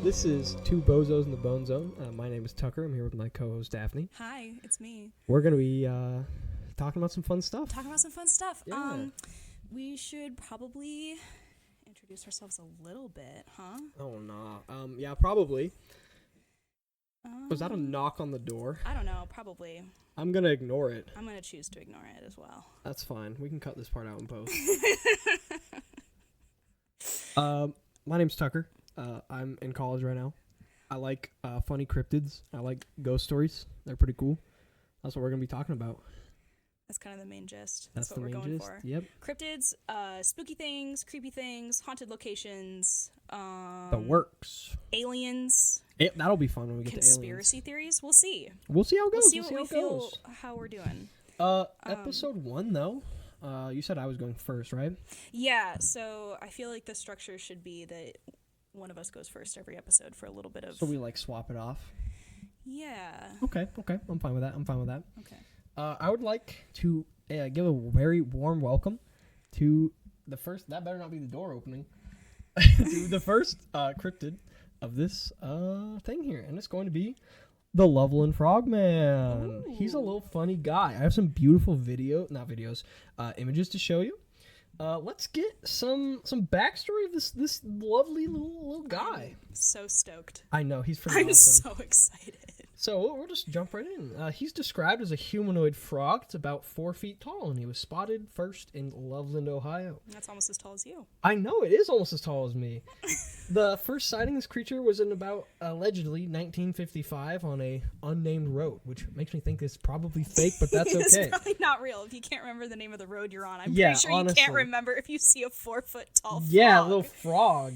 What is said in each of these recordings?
This is Two Bozos in the Bone Zone. My name is Tucker. I'm here with my co-host, Daphne. Hi, it's me. We're going to be talking about some fun stuff. Yeah. We should probably introduce ourselves a little bit, huh? Oh, no. Yeah, probably. Was that a knock on the door? I don't know, probably. I'm going to ignore it. I'm going to choose to ignore it as well. That's fine. We can cut this part out in post. My name's Tucker. I'm in college right now. I like funny cryptids. I like ghost stories. They're pretty cool. That's what we're going to be talking about. That's kind of the main gist. That's what the we're main going gist. for. Yep. Cryptids, spooky things, creepy things, haunted locations, The works. aliens, That'll be fun when we get to aliens. conspiracy theories. We'll see. We'll see how it goes. We'll see what we feel, how we're doing. Episode 1, though. You said I was going first, right? Yeah, so I feel like the structure should be that one of us goes first every episode for a little bit of... So we, swap it off? Yeah. Okay. I'm fine with that. Okay. I would like to give a very warm welcome to the first... That better not be the door opening. To the first cryptid of this thing here. And it's going to be the Loveland Frogman. Ooh. He's a little funny guy. I have some beautiful images to show you. Let's get some backstory of this lovely little guy. I'm so stoked. I know, he's pretty awesome. I'm so excited. So we'll just jump right in. He's described as a humanoid frog. It's about 4 feet tall, and he was spotted first in Loveland, Ohio. That's almost as tall as you. I know, it is almost as tall as me. The first sighting of this creature was in about, allegedly, 1955 on a unnamed road, which makes me think it's probably fake, but that's okay. It's probably not real. If you can't remember the name of the road you're on, I'm pretty sure honestly. You can't remember if you see a 4-foot-tall frog. Yeah, a little frog.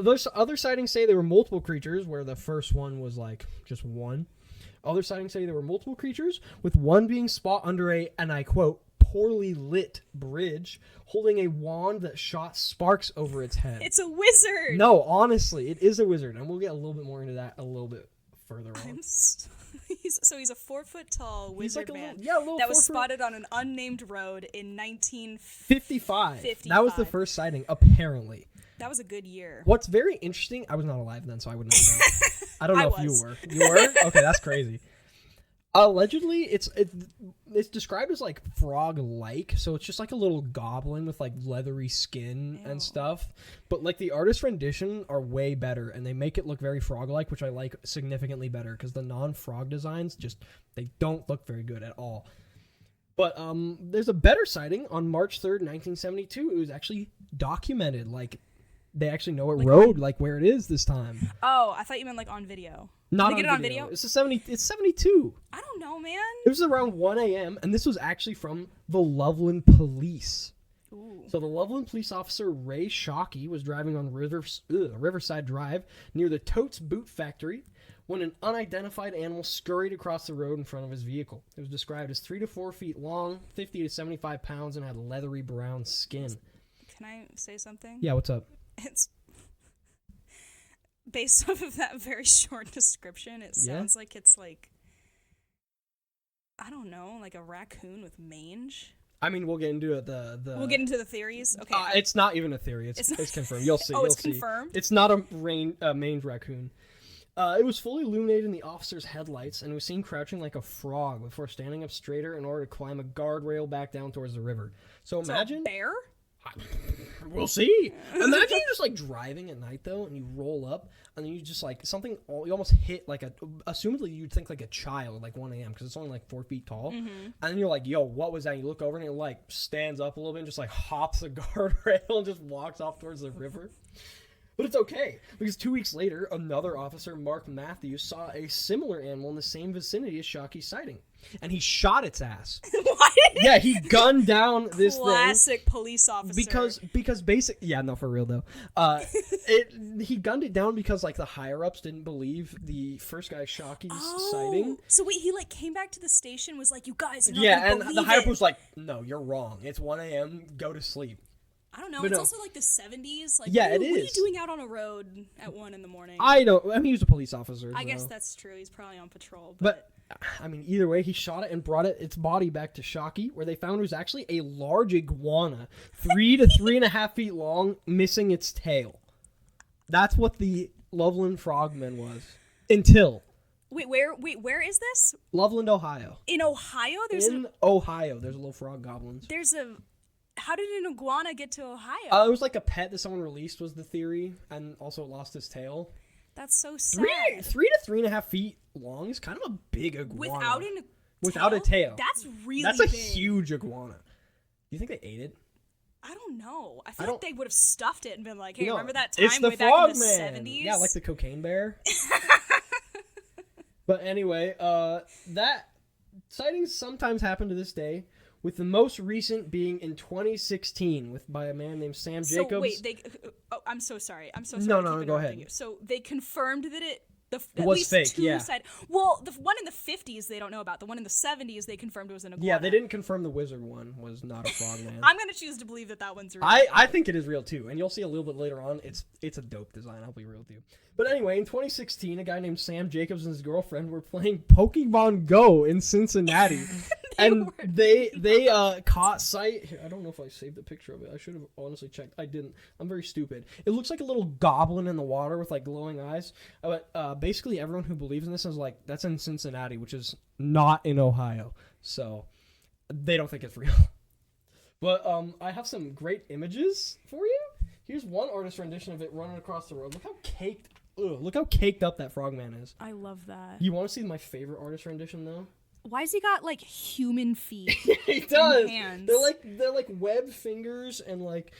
Those other sightings say there were multiple creatures, where the first one was just one. Other sightings say there were multiple creatures, with one being spot under a, and I quote, poorly lit bridge, holding a wand that shot sparks over its head. It's a wizard! No, honestly, it is a wizard, and we'll get a little bit more into that a little bit further on. He's a 4-foot-tall wizard man little that was spotted on an unnamed road in 1955. That was the first sighting, apparently. That was a good year. What's very interesting, I was not alive then, so I wouldn't know. I don't know if you were. You were? Okay, that's crazy. Allegedly, it's described as frog-like, so it's just like a little goblin with leathery skin and stuff. But the artist rendition are way better, and they make it look very frog-like, which I like significantly better because the non-frog designs they don't look very good at all. But there's a better sighting on March 3rd, 1972. It was actually documented. They actually know what road, where it is this time. Oh, I thought you meant on video. Not Did they get it on video? It's 72. I don't know, man. It was around 1 a.m., and this was actually from the Loveland Police. Ooh. So the Loveland police officer, Ray Shockey, was driving on Riverside Drive near the Totes Boot Factory when an unidentified animal scurried across the road in front of his vehicle. It was described as 3 to 4 feet long, 50 to 75 pounds, and had leathery brown skin. Can I say something? Yeah, what's up? It's based off of that very short description. It sounds like it's I don't know, a raccoon with mange. I mean, we'll get into it. We'll get into the theories. Okay. It's not even a theory. It's confirmed. You'll see. It's confirmed? It's not a mange raccoon. It was fully illuminated in the officer's headlights and was seen crouching like a frog before standing up straighter in order to climb a guardrail back down towards the river. So imagine... a bear? We'll see. Imagine you're just driving at night though, and you roll up, and then you just something. You almost hit assumedly you'd think a child 1 a.m. because it's only 4 feet tall, and then you're yo, what was that? And you look over and it stands up a little bit, and just hops the guardrail and just walks off towards the river. But it's okay, because 2 weeks later, another officer, Mark Matthews, saw a similar animal in the same vicinity as Shockey's sighting. And he shot its ass. What? Yeah, he gunned down this Classic police officer. Because yeah, no, for real though. He gunned it down because the higher-ups didn't believe the first guy Shockey's sighting. So wait, he came back to the station, was you guys are not gonna believe the higher-up it. was no, you're wrong. It's 1 a.m., go to sleep. I don't know. But it's also the 70s. It is. What are you doing out on a road at 1 in the morning? I mean, he was a police officer. I guess that's true. He's probably on patrol. But I mean, either way, he shot it and brought its body back to Shockey, where they found it was actually a large iguana, 3 to 3.5 feet long, missing its tail. That's what the Loveland Frogman was. Until. Wait, where is this? Loveland, Ohio. In Ohio? Ohio, there's a little frog goblins. How did an iguana get to Ohio? It was like a pet that someone released was the theory, and also it lost its tail. That's so sad. 3 to 3.5 feet long is kind of a big iguana. Without a tail. That's really That's a big. huge iguana. Do you think they ate it? I don't know. I feel like they would have stuffed it and been like, hey, no, remember that time it's the way back in the Frogman. 70s? Yeah, like the cocaine bear. But anyway, that sightings sometimes happen to this day, with the most recent being in 2016 by a man named Sam Jacobs. So wait, I'm so sorry. No, go ahead. So they confirmed that it was fake, yeah. Well, the one in the 50s they don't know about. The one in the 70s they confirmed it was an iguana. Yeah, they didn't confirm the wizard one was not a frogman. I'm going to choose to believe that one's real. I think it is real too, and you'll see a little bit later on. It's a dope design, I'll be real with you. But anyway, in 2016, a guy named Sam Jacobs and his girlfriend were playing Pokemon Go in Cincinnati. They caught sight. Here, I don't know if I saved a picture of it. I should have honestly checked. I didn't. I'm very stupid. It looks like a little goblin in the water with like glowing eyes. But basically, everyone who believes in this is like, that's in Cincinnati, which is not in Ohio. So they don't think it's real. But I have some great images for you. Here's one artist rendition of it running across the road. Look how caked up that frogman is. I love that. You want to see my favorite artist rendition though? Why has he got like human feet? He does. Hands? They're like webbed fingers and like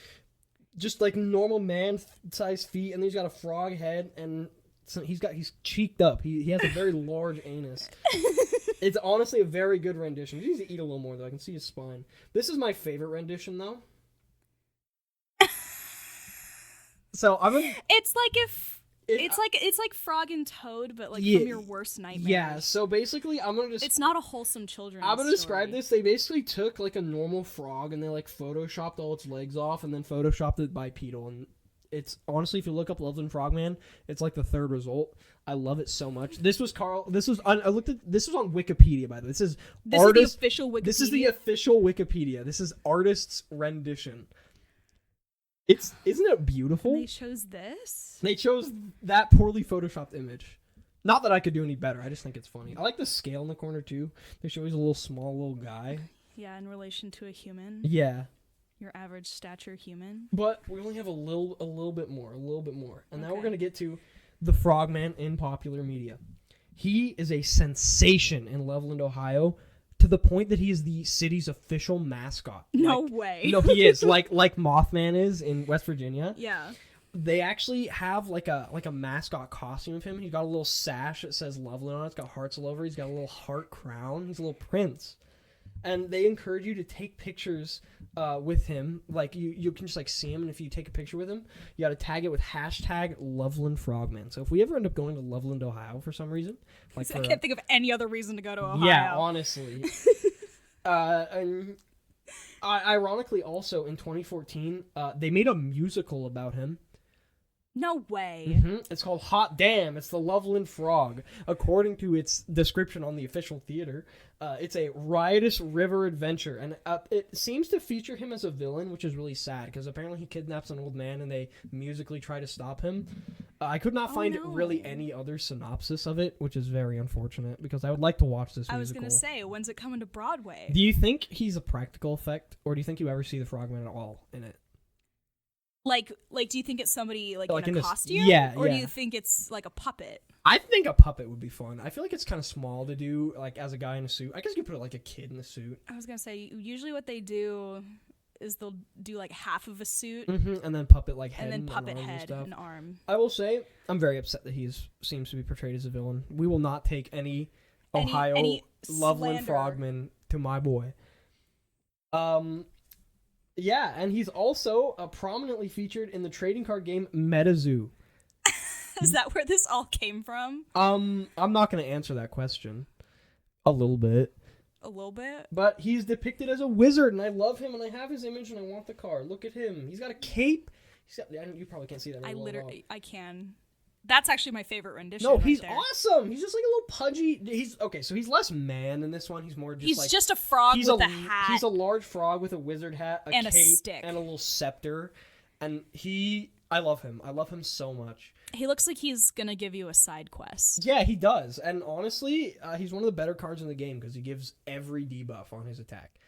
just like normal man-sized feet, and then he's got a frog head, and so he's cheeked up. He has a very large anus. It's honestly a very good rendition. He needs to eat a little more though. I can see his spine. This is my favorite rendition though. So It's like if. It's like Frog and Toad, but like from your worst nightmares. Yeah, so basically I'm gonna it's not a wholesome children's I'm gonna story. describe this. They basically took like a normal frog and they like photoshopped all its legs off and then photoshopped it bipedal, and it's honestly, if you look up Loveland Frogman, it's like the third result. I love it so much. This was on Wikipedia, by the way. This is the official Wikipedia. This is the official Wikipedia. This is artist's rendition. Isn't it beautiful? And they chose this? They chose that poorly photoshopped image. Not that I could do any better. I just think it's funny. I like the scale in the corner too. They show he's a little small little guy. Yeah, in relation to a human. Yeah. Your average stature human. But we only have a little bit more. And now we're going to get to the Frogman in popular media. He is a sensation in Loveland, Ohio, to the point that he is the city's official mascot. No way. No, he is. like Mothman is in West Virginia. Yeah. They actually have like a mascot costume of him. He's got a little sash that says Loveland on it. It's got hearts all over. He's got a little heart crown. He's a little prince. And they encourage you to take pictures with him. Like, you can just, like, see him, and if you take a picture with him, you got to tag it with hashtag Loveland Frogman. So if we ever end up going to Loveland, Ohio for some reason. I can't think of any other reason to go to Ohio. Yeah, honestly. And ironically, also, in 2014, they made a musical about him. No way. Mm-hmm. It's called Hot Damn. It's the Loveland Frog. According to its description on the official theater, it's a riotous river adventure, and it seems to feature him as a villain, which is really sad, because apparently he kidnaps an old man, and they musically try to stop him. I could not find really any other synopsis of it, which is very unfortunate, because I would like to watch this musical. I was going to say, when's it coming to Broadway? Do you think he's a practical effect, or do you think you ever see the Frogman at all in it? Like, do you think it's somebody like in a costume? Yeah, or do you think it's like a puppet? I think a puppet would be fun. I feel like it's kind of small to do, like, as a guy in a suit. I guess you could put like a kid in a suit. I was gonna say, usually what they do is they'll do like half of a suit, and then puppet like head and puppet arms head and stuff. and arm. I will say, I'm very upset that he seems to be portrayed as a villain. We will not take any Ohio Loveland Frogman to my boy. Yeah, and he's also prominently featured in the trading card game MetaZoo. Is that where this all came from? I'm not going to answer that question. A little bit. A little bit? But he's depicted as a wizard, and I love him, and I have his image, and I want the card. Look at him. He's got a cape. You probably can't see that. I can. That's actually my favorite rendition. No, he's awesome. He's just like a little pudgy. So he's less man in this one. He's more just he's just a frog with a hat. He's a large frog with a wizard hat, and cape, a stick, and a little scepter. And he I love him. I love him so much. He looks like he's gonna give you a side quest. Yeah, he does. And honestly, he's one of the better cards in the game because he gives every debuff on his attack,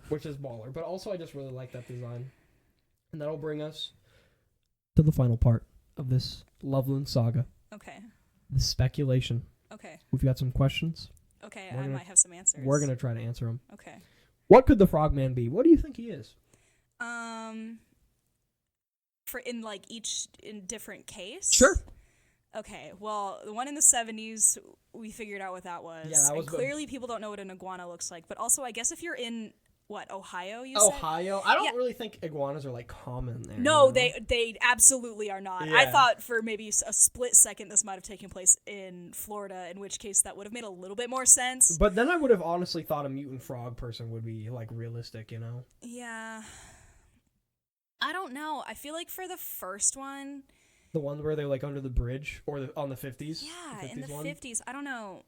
which is baller. But also, I just really like that design. And that'll bring us to the final part of this Loveland saga. Okay. The speculation. Okay. We've got some questions. Okay, I might have some answers. We're going to try to answer them. Okay. What could the Frogman be? What do you think he is? For in different case? Sure. Okay, well, the one in the 70s, we figured out what that was. Yeah, that was clearly people don't know what an iguana looks like. But also, I guess if you're in, Ohio, you said? said? Ohio? I don't really think iguanas are, common there. No, they absolutely are not. Yeah. I thought for maybe a split second this might have taken place in Florida, in which case that would have made a little bit more sense. But then I would have honestly thought a mutant frog person would be, realistic, you know? Yeah. I don't know. I feel like for the first one... The one where they're, under the bridge? Or on the 50s? Yeah, the 50s in the one? 50s. I don't know.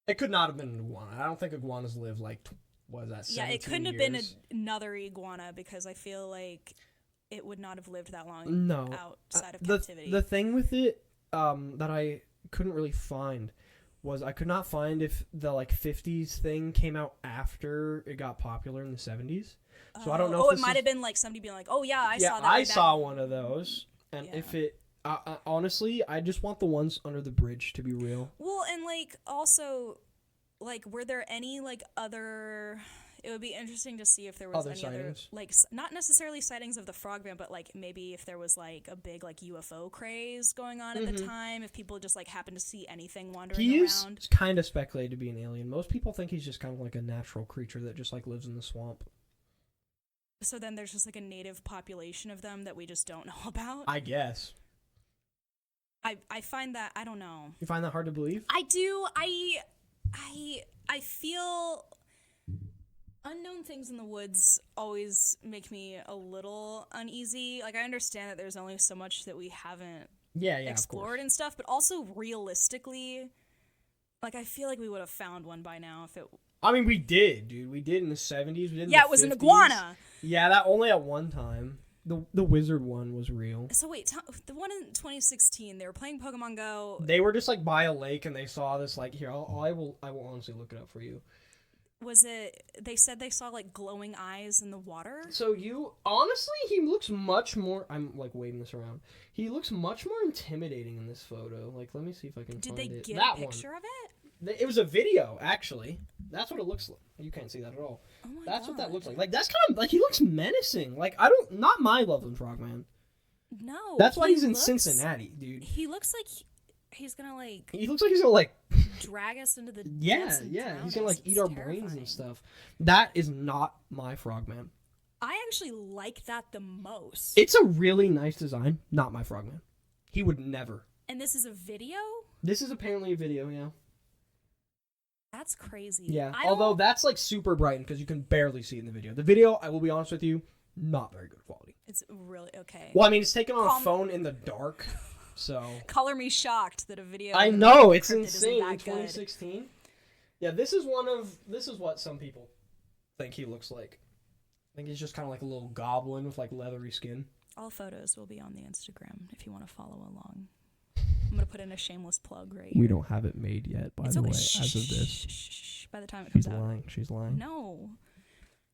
It could not have been an iguana. I don't think iguanas live, what is that, 17 Yeah, it couldn't have years? been another iguana because I feel like it would not have lived that long outside of captivity. The thing with it that I couldn't really find was I could not find if the, 50s thing came out after it got popular in the 70s. So I don't know if it might have been, somebody being like, oh, yeah, I saw that. I saw one of those. And if it... honestly, I just want the ones under the bridge to be real. Well, and, also... were there any, other... It would be interesting to see if there was any sightings? other, not necessarily sightings of the Frogman, but, maybe if there was, a big, UFO craze going on at the time, if people just, happened to see anything wandering around. He's kind of speculated to be an alien. Most people think he's just kind of like a natural creature that just, lives in the swamp. So then there's just, a native population of them that we just don't know about? I guess. I find that... I don't know. You find that hard to believe? I do. I feel unknown things in the woods always make me a little uneasy. I understand that there's only so much that we haven't explored and stuff, but also realistically, I feel like we would have found one by now if it... I mean, we did, dude. We did in the 70s. We did in the 50s. It was an iguana. Yeah, that only at one time. The wizard one was real. So wait, the one in 2016, they were playing Pokemon Go. They were just by a lake and they saw this here. I will honestly look it up for you. Was it? They said they saw glowing eyes in the water. So honestly, he looks much more. I'm waving this around. He looks much more intimidating in this photo. Let me see if I can. Did find they it. get that a picture one. of it? It was a video, actually. That's what it looks like. You can't see that at all. Oh my That's God. what that looks like. That's kind of he looks menacing. Not my Loveland Frogman. No. That's why he's in Cincinnati, dude. He looks like he's gonna He looks like he's gonna drag us into the yeah. He's gonna eat our brains and stuff. That is not my Frogman. I actually like that the most. It's a really nice design. Not my Frogman. He would never. And this is a video? This is apparently a video, yeah. That's crazy. Yeah, although that's super bright because you can barely see it in the video. The video, I will be honest with you, not very good quality. It's really okay. Well, I mean, it's taken on a phone in the dark, so... Color me shocked that a video... I know, it's insane in that 2016. Good. Yeah, this is what some people think he looks like. I think he's just kind of a little goblin with leathery skin. All photos will be on the Instagram if you want to follow along. I'm going to put in a shameless plug right here. We don't have it made yet, by the way, as of this. Shh. By the time it comes out. She's lying. No.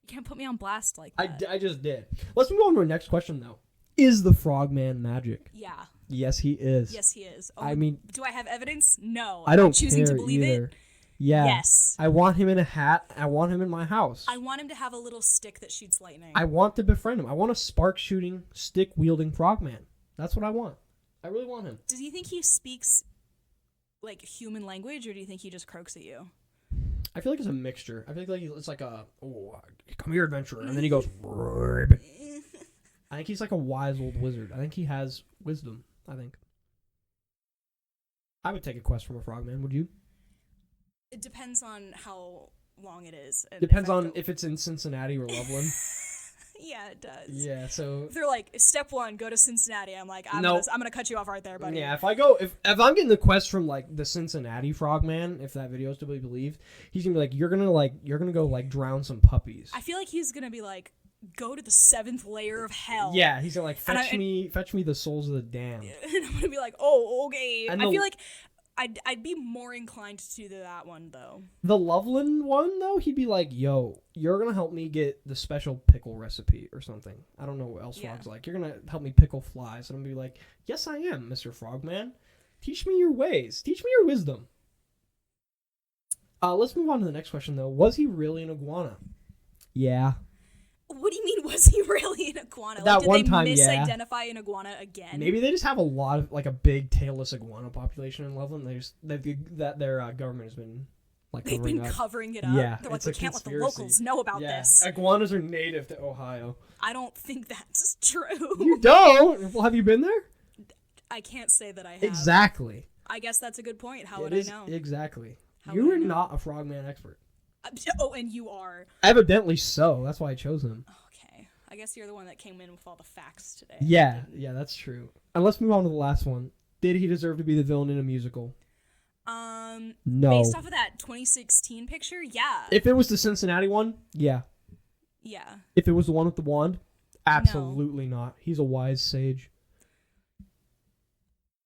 You can't put me on blast like that. I just did. Let's move on to our next question, though. Is the Frogman magic? Yeah. Yes, he is. Yes, he is. Oh, I mean... Do I have evidence? No. I don't I'm choosing care to believe either. it. Yeah. Yes. I want him in a hat. I want him in my house. I want him to have a little stick that shoots lightning. I want to befriend him. I want a spark-shooting, stick-wielding Frogman. That's what I want. I really want him. Does he think he speaks human language, or do you think he just croaks at you? I feel like it's a mixture. I feel like it's come here, adventurer, and then he goes. I think he's a wise old wizard. I think he has wisdom. I would take a quest from a Frogman. Would you? It depends on how long it is. And depends on if it's in Cincinnati or Loveland. Yeah, it does. Yeah, so if they're step 1, go to Cincinnati. I'm I'm gonna cut you off right there, buddy. Yeah, if I'm getting the quest from the Cincinnati Frogman, if that video is to be believed, he's gonna be you're gonna go drown some puppies. I feel like he's gonna be go to the 7th layer of hell. Yeah, he's gonna like fetch me the souls of the damned. And I'm gonna be like, oh, okay. And I feel like I'd be more inclined to do that one though. The Loveland one though, he'd be like, yo, you're gonna help me get the special pickle recipe or something. I don't know what else Frog's like. You're gonna help me pickle flies. And I'm gonna be like, yes I am, Mr. Frogman. Teach me your ways. Teach me your wisdom. Let's move on to the next question though. Was he really an iguana? Yeah. What do you mean, was he really an iguana? That did one they time, misidentify an iguana again? Maybe they just have a lot of, like, a big tailless iguana population in Loveland. That their government has been, like, covering it up. Yeah, They're like, we can't let the locals know about this. Iguanas are native to Ohio. I don't think that's true. You don't? Well, have you been there? I can't say that I have. Exactly. I guess that's a good point. How would I know? Exactly. How you would I are know? not a Frogman expert. Oh, and you are. Evidently so. That's why I chose him. Okay. I guess you're the one that came in with all the facts today. Yeah, that's true. And let's move on to the last one. Did he deserve to be the villain in a musical? No. Based off of that 2016 picture, yeah. If it was the Cincinnati one, yeah. Yeah. If it was the one with the wand, absolutely not. He's a wise sage.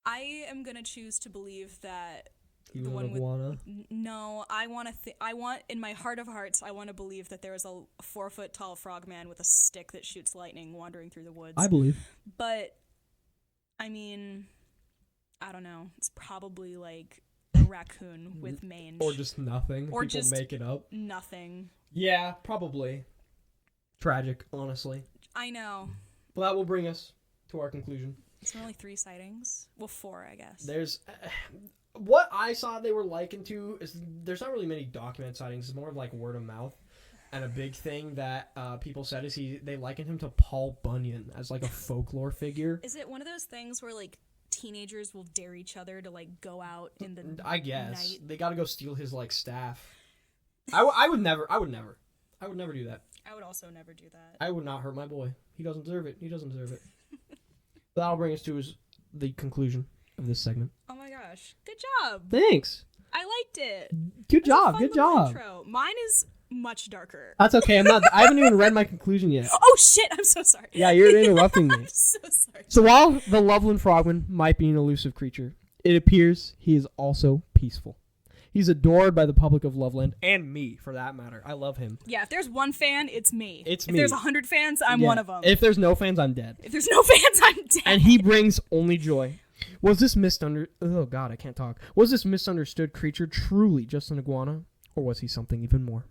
I am gonna choose to believe that He the was one an iguana. with no. I want in my heart of hearts. I want to believe that there is a 4-foot tall frogman with a stick that shoots lightning wandering through the woods. I believe. But I mean, I don't know. It's probably like a raccoon with mange, Or just nothing. Or People just make it up. nothing. Yeah, probably. Tragic, honestly. I know. Well, that will bring us to our conclusion. Is there only 3 sightings? Well, 4, I guess. There's what I saw they were likened to is there's not really many documented sightings. It's more of like word of mouth. And a big thing that people said is they likened him to Paul Bunyan as like a folklore figure. Is it one of those things where like teenagers will dare each other to like go out in the I guess night? they got to go steal his like staff. I would never do that. I would also never do that. I would not hurt my boy. He doesn't deserve it. That'll bring us to the conclusion of this segment. Oh my gosh. Good job. Thanks. I liked it. Good That was a job. fun Good little job. Intro. Mine is much darker. That's okay. I haven't even read my conclusion yet. Oh shit, I'm so sorry. Yeah, you're interrupting me. I'm so sorry. So while the Loveland Frogman might be an elusive creature, it appears he is also peaceful. He's adored by the public of Loveland, and me, for that matter. I love him. Yeah, if there's one fan, it's me. It's if me. there's 100 fans, I'm one of them. If there's no fans, I'm dead. If there's no fans, I'm dead. And he brings only joy. Was this Oh God, I can't talk. Was this misunderstood creature truly just an iguana, or was he something even more?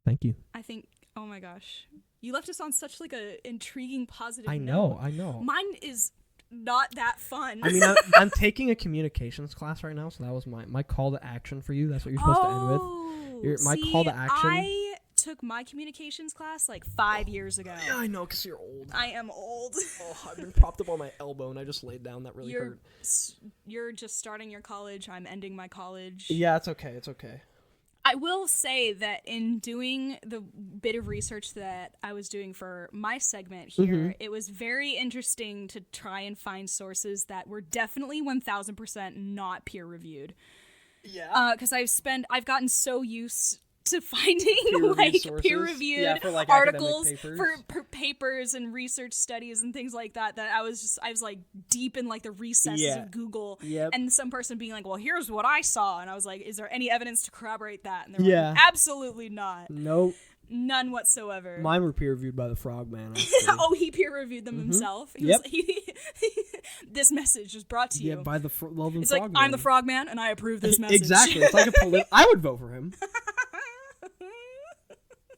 Thank you. I think. Oh my gosh, you left us on such like a intriguing, positive. I note. know. Mine is not that fun. I mean, I'm taking a communications class right now, so that was my call to action for you. That's what you're supposed to end with. My call to action. I took my communications class like 5 years ago. Yeah, I know, because you're old. I am old. Oh, I've been propped up on my elbow, and I just laid down. That really hurt. You're just starting your college. I'm ending my college. Yeah, it's okay. It's okay. I will say that in doing the bit of research that I was doing for my segment here, it was very interesting to try and find sources that were definitely 1000% not peer reviewed. Yeah. Because I've gotten so used to finding peer-reviewed like articles papers. for papers and research studies and things like that I was like deep in like the recesses of Google, and some person being like, well, here's what I saw, and I was like, is there any evidence to corroborate that? And they were like, absolutely not. Nope. None whatsoever. Mine were peer reviewed by the Frogman. Oh, he peer reviewed them himself. This message was brought to you. Yeah, by the Loveland Frogman. It's like, I'm the Frogman and I approve this message. Exactly. It's like I would vote for him.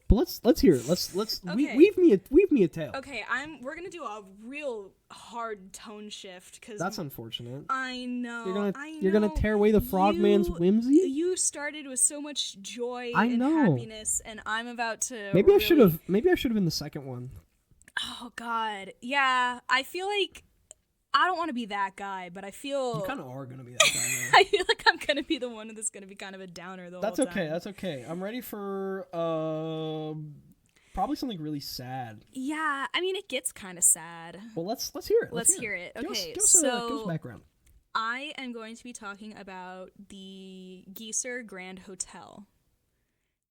But let's hear it. Let's okay. weave me a tale. Okay, we're gonna do a real hard tone shift because that's unfortunate. I know. You're gonna tear away the Frogman's whimsy. You started with so much joy and happiness, and I'm about to. Maybe I should have been the second one. Oh God, yeah. I feel like I don't want to be that guy, but I feel you kind of are gonna be that guy. I feel like I'm gonna be the one that's gonna be kind of a downer the whole time. That's okay. I'm ready for probably something really sad. Yeah, I mean it gets kind of sad. Well, let's hear it. Let's hear it. Okay, give us background. I am going to be talking about the Geiser Grand Hotel.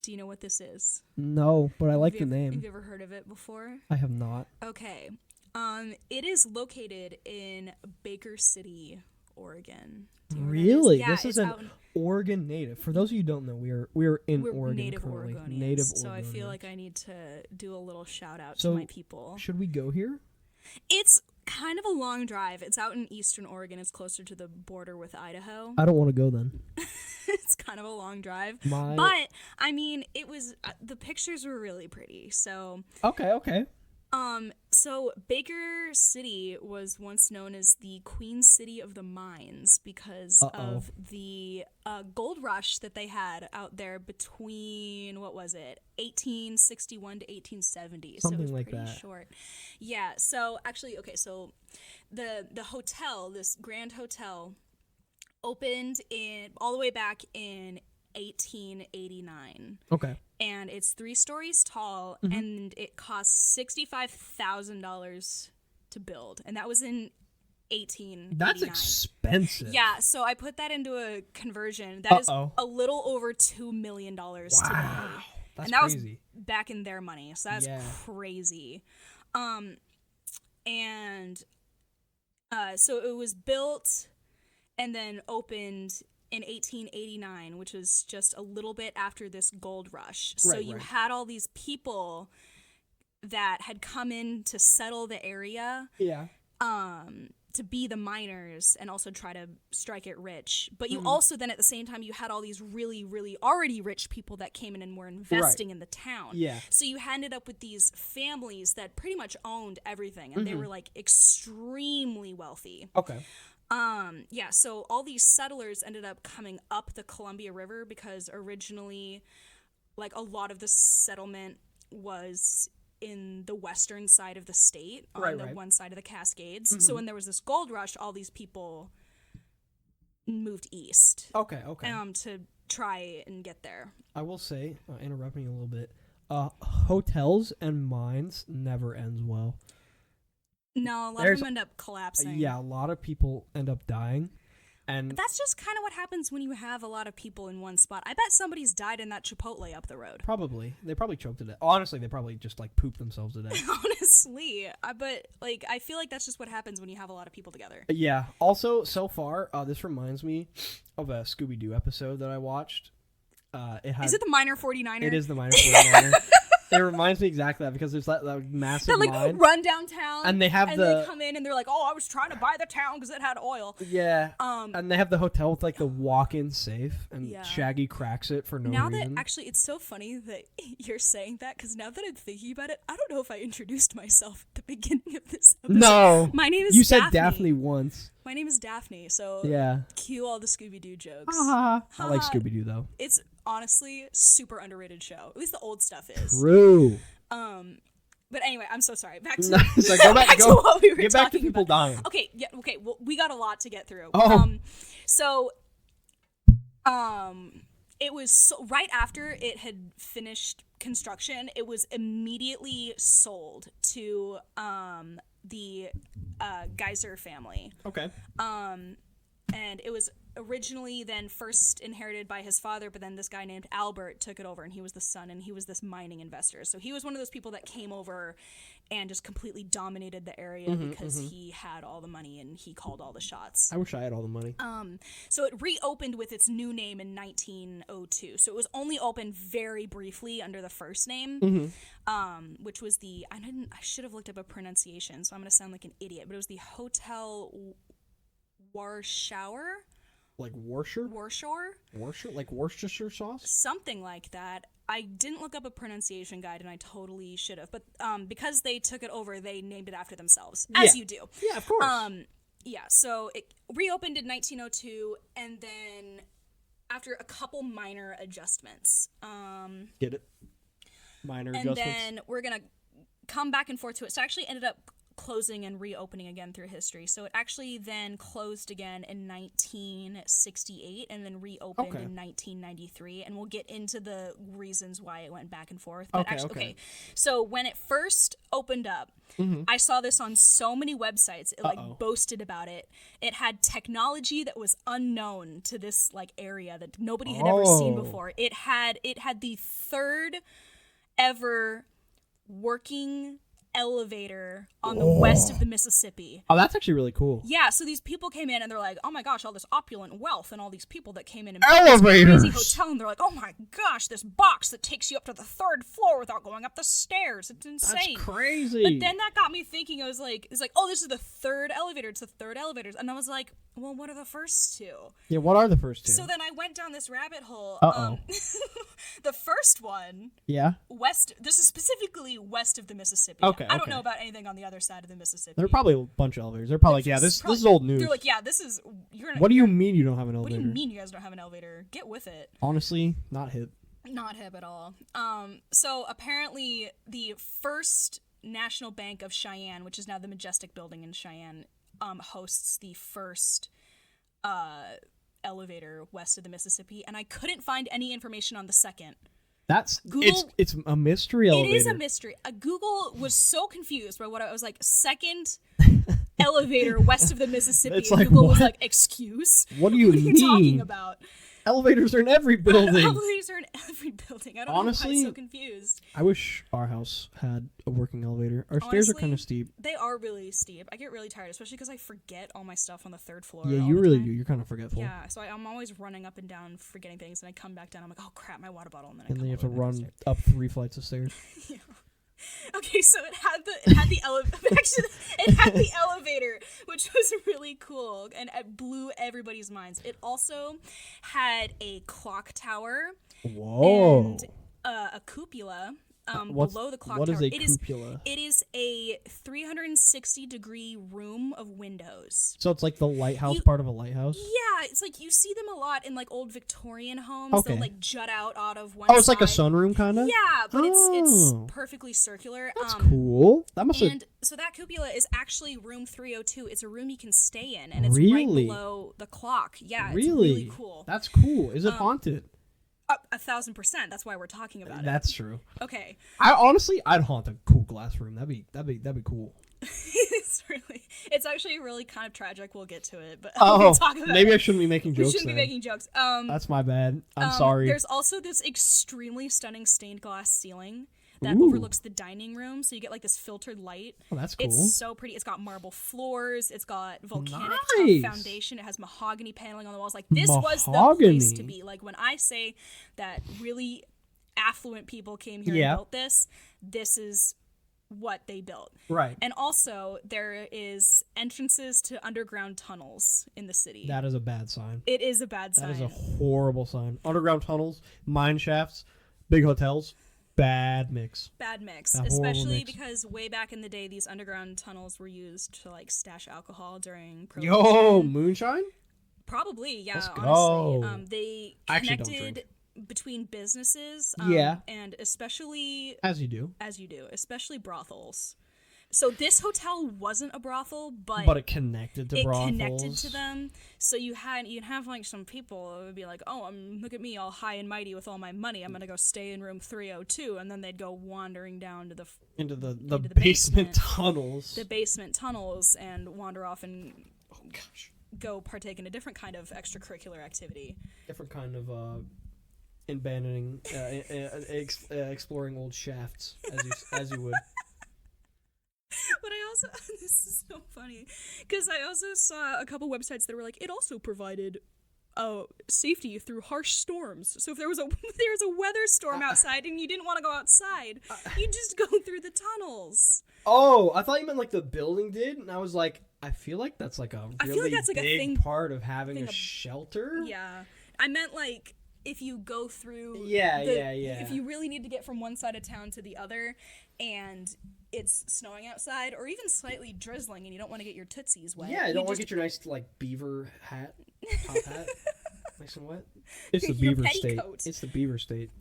Do you know what this is? No, but I like the Have name. you ever heard of it before? I have not. Okay. It is located in Baker City, Oregon. Do you know where that is? Really? Yeah, This is it's an out in Oregon native. For those of you who don't know, we're in we're Oregon native currently. Oregonians. Native so I feel Oregonians. like I need to do a little shout out So, to my people. Should we go here? It's kind of a long drive. It's out in eastern Oregon. It's closer to the border with Idaho. I don't want to go then. It's kind of a long drive. My- But I mean, it was the pictures were really pretty. So Okay. so Baker City was once known as the Queen City of the Mines because of the gold rush that they had out there between, what was it, 1861 to 1870. Something so it was like pretty that. short. Yeah, so actually, okay, so the hotel, this Grand Hotel, opened all the way back in 1889. Okay. And it's 3 stories tall, and it cost $65,000 to build, and that was in 1889. That's expensive. Yeah, so I put that into a conversion. That is Uh-oh. a little over $2 million today. That's And that crazy. was back in their money, so that's crazy. So it was built and then opened in 1889, which was just a little bit after this gold rush. So you had all these people that had come in to settle the area, Yeah. to be the miners and also try to strike it rich. But you also then at the same time you had all these really, really already rich people that came in and were investing in the town. Yeah. So you ended up with these families that pretty much owned everything, and they were like extremely wealthy. Okay. Yeah, so all these settlers ended up coming up the Columbia River because originally, like, a lot of the settlement was in the western side of the state, on the one side of the Cascades. So when there was this gold rush, all these people moved east. Okay. To try and get there. I will say, interrupting a little bit, hotels and mines never ends well. No, a lot of them end up collapsing. Yeah, a lot of people end up dying. And that's just kind of what happens when you have a lot of people in one spot. I bet somebody's died in that Chipotle up the road. Probably. They probably choked to death. Honestly, they probably just, like, pooped themselves to death. Honestly. But, like, I feel like that's just what happens when you have a lot of people together. Yeah. Also, so far, this reminds me of a Scooby-Doo episode that I watched. Is it the Miner 49er? It is the Miner 49er. It reminds me exactly of that because there's that massive they mine. run downtown And they have they come in and they're like, oh, I was trying to buy the town because it had oil. Yeah. And they have the hotel with, like, the walk-in safe, and Shaggy cracks it for no reason. That, actually, it's so funny that you're saying that, because now that I'm thinking about it, I don't know if I introduced myself at the beginning of this episode. No. My name is You Daphne. said Daphne once. My name is Daphne, so yeah. Cue all the Scooby-Doo jokes. I like Scooby-Doo, though. It's honestly super underrated show. At least the old stuff is. True. But anyway, I'm so sorry. Back to So go back to what we were get back to talking people about. dying. Okay, yeah, okay. Well, we got a lot to get through. Oh. It was right after it had finished construction, it was immediately sold to the Geiser family. Okay. And it was originally then first inherited by his father, but then this guy named Albert took it over, and he was the son, and he was this mining investor. So he was one of those people that came over and just completely dominated the area because he had all the money and he called all the shots. I wish I had all the money. So it reopened with its new name in 1902. So it was only open very briefly under the first name, which was I should have looked up a pronunciation, so I'm going to sound like an idiot, but it was the Hotel Warschauer? Like Warshire? Warshore? Like Worcestershire sauce? Something like that. I didn't look up a pronunciation guide, and I totally should have. But because they took it over, they named it after themselves, as you do. Yeah, of course. Yeah, so it reopened in 1902, and then after a couple minor adjustments. Get it? Minor and adjustments. then we're going to come back and forth to it. So I actually ended up closing and reopening again through history. So it actually then closed again in 1968 and then reopened in 1993. And we'll get into the reasons why it went back and forth. But okay. So when it first opened up, I saw this on so many websites. It boasted about it. It had technology that was unknown to this like area that nobody had ever seen before. It had the third ever working elevator on the west of the Mississippi. Oh, that's actually really cool. Yeah, so these people came in and they're like, oh my gosh, all this opulent wealth and all these people that came in and elevators. This crazy hotel, and they're like, oh my gosh, this box that takes you up to the third floor without going up the stairs. It's insane. That's crazy. But then that got me thinking. It's like, oh, this is the third elevator. It's the third elevator. And I was like, well, what are the first two? Yeah, what are the first two? So then I went down this rabbit hole. The first one, this is specifically west of the Mississippi. Okay. I don't know about anything on the other side of the Mississippi. There are probably a bunch of elevators. They're probably like, this is old news. They're like, yeah, this is. What do you mean you don't have an elevator? What do you mean you guys don't have an elevator? Get with it. Honestly, not hip. Not hip at all. So apparently the First National Bank of Cheyenne, which is now the Majestic Building in Cheyenne, hosts the first elevator west of the Mississippi, and I couldn't find any information on the second. That's Google, it's a mystery elevator. It is a mystery. Google was so confused by what I was like, second elevator west of the Mississippi. It's And like, Google what? was like, excuse? What do you mean? What are you talking about? Elevators are in every building. Elevators are in every building. I don't know why I'm so confused. I wish our house had a working elevator. Our stairs are kind of steep. They are really steep. I get really tired, especially because I forget all my stuff on the third floor. Yeah, you really do. You're kind of forgetful. Yeah, so I'm always running up and down, forgetting things, and I come back down. I'm like, oh crap, my water bottle, and then you have to run up 3 flights of stairs. Yeah. Okay, so it had the elevator, which was really cool, and it blew everybody's minds. It also had a clock tower. Whoa. And a cupola below the clock tower. What is a cupola? It is a 360-degree room of windows. So it's like the lighthouse part of a lighthouse? Yeah, it's like you see them a lot in like old Victorian homes. Okay. They'll like jut out of one side. Oh, it's like a sunroom kind of? Yeah, but it's perfectly circular. That's cool. That must have... And so that cupola is actually room 302. It's a room you can stay in, and it's right below the clock. Yeah, it's really cool. That's cool. Is it haunted? 1,000%. That's why we're talking about it. That's true. Okay. I'd haunt a cool glass room. That'd be cool. It's actually really kind of tragic. We'll get to it, but we'll talk about maybe it. I shouldn't be making jokes. We shouldn't be making jokes. That's my bad. I'm sorry. There's also this extremely stunning stained glass ceiling that overlooks the dining room, so you get like this filtered light. Oh, that's cool. It's so pretty. It's got marble floors. It's got volcanic foundation. It has mahogany paneling on the walls. Like this was the place to be. Like when I say that really affluent people came here and built this, this is what they built. Right. And also there is entrances to underground tunnels in the city. That is a bad sign. It is a bad sign. That is a horrible sign. Underground tunnels, mine shafts, big hotels. Bad mix. Especially because way back in the day, these underground tunnels were used to like stash alcohol during Prohibition. Yo, moonshine? Probably, yeah. Let's honestly, go. They connected between businesses. And especially as you do, especially brothels. So this hotel wasn't a brothel, but it connected to brothels. It connected to them. So you'd have like some people that would be like, "Oh, look at me, all high and mighty with all my money. I'm gonna go stay in room 302," and then they'd go wandering down to into the basement tunnels. The basement tunnels, and wander off and go partake in a different kind of extracurricular activity. Different kind of abandoning, exploring old shafts, as you would. But I also, this is so funny, because I also saw a couple websites that were like, it also provided safety through harsh storms. So if there was a weather storm outside and you didn't want to go outside, you just go through the tunnels. Oh, I thought you meant like the building did, and I was like, I feel like that's like a really big part of having a shelter. Yeah, I meant like if you go through. Yeah. If you really need to get from one side of town to the other, and it's snowing outside, or even slightly drizzling, and you don't want to get your tootsies wet. Yeah, you don't want to get your nice like beaver hat, top hat, nice and wet. It's the beaver state. It's the beaver state.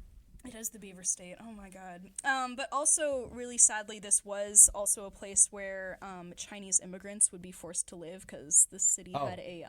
It is the Beaver State. Oh my god. But also, really sadly, this was also a place where Chinese immigrants would be forced to live because the city had a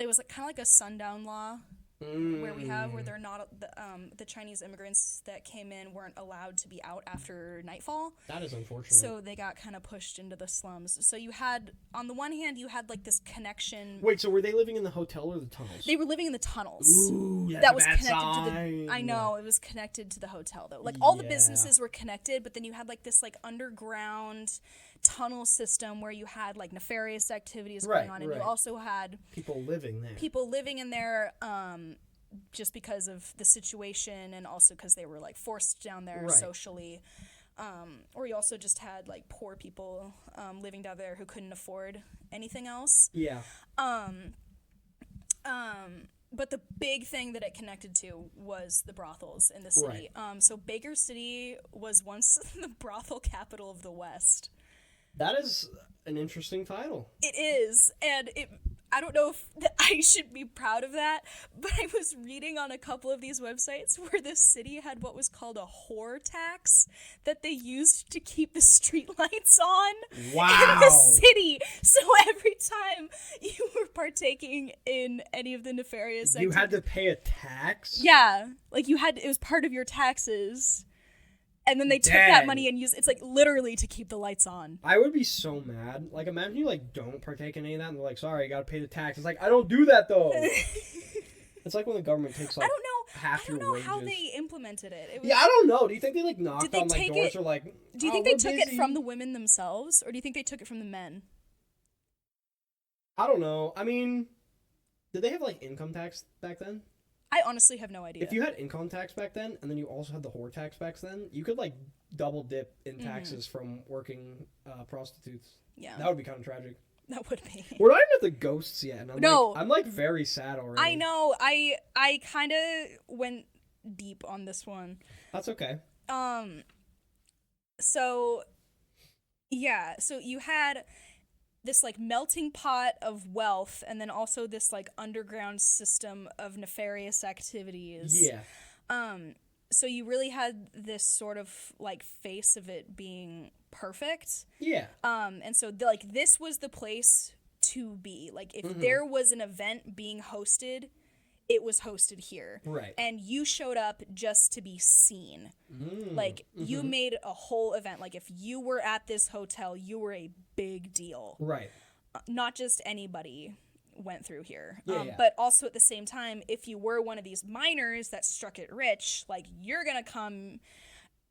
it was like kind of like a sundown law where they're not the Chinese immigrants that came in weren't allowed to be out after nightfall. That is unfortunate. So they got kind of pushed into the slums. So you had, on the one hand, you had like this connection. Wait, so were they living in the hotel or the tunnels? They were living in the tunnels. Ooh, that was connected to the. I know, it was connected to the hotel though. Like all the businesses were connected, but then you had like this like underground tunnel system where you had like nefarious activities going on, and you also had people living there. People living in there, just because of the situation, and also because they were like forced down there socially. Or you also just had like poor people living down there who couldn't afford anything else. Yeah. But the big thing that it connected to was the brothels in the city. So Baker City was once the brothel capital of the West. That is an interesting title. It is, and I don't know if I should be proud of that, but I was reading on a couple of these websites where the city had what was called a whore tax that they used to keep the streetlights on in the city. So every time you were partaking in any of the nefarious activities, you had to pay a tax? Yeah, like it was part of your taxes. And then they took that money and used it's like literally to keep the lights on. I would be so mad. Like, imagine you like don't partake in any of that and they're like, sorry, you gotta pay the tax. It's like, I don't do that though. It's like when the government takes like half your wages. I don't know how they implemented it. I don't know. Do you think they like knocked on like doors or like do you think they took it from the women themselves, or do you think they took it from the men? I don't know. I mean, did they have like income tax back then? I honestly have no idea. If you had income tax back then, and then you also had the whore tax back then, you could, like, double dip in taxes from working prostitutes. Yeah. That would be kind of tragic. That would be. We're not even at the ghosts yet, and I'm very sad already. I know. I kind of went deep on this one. That's okay. So, yeah. So you had this like melting pot of wealth, and then also this like underground system of nefarious activities. Yeah. So you really had this sort of like face of it being perfect. Yeah. And so like this was the place to be. Like if there was an event being hosted, it was hosted here. Right. And you showed up just to be seen. Like, you made a whole event. Like, if you were at this hotel, you were a big deal. Right. Not just anybody went through here. Yeah. But also at the same time, if you were one of these miners that struck it rich, like, you're going to come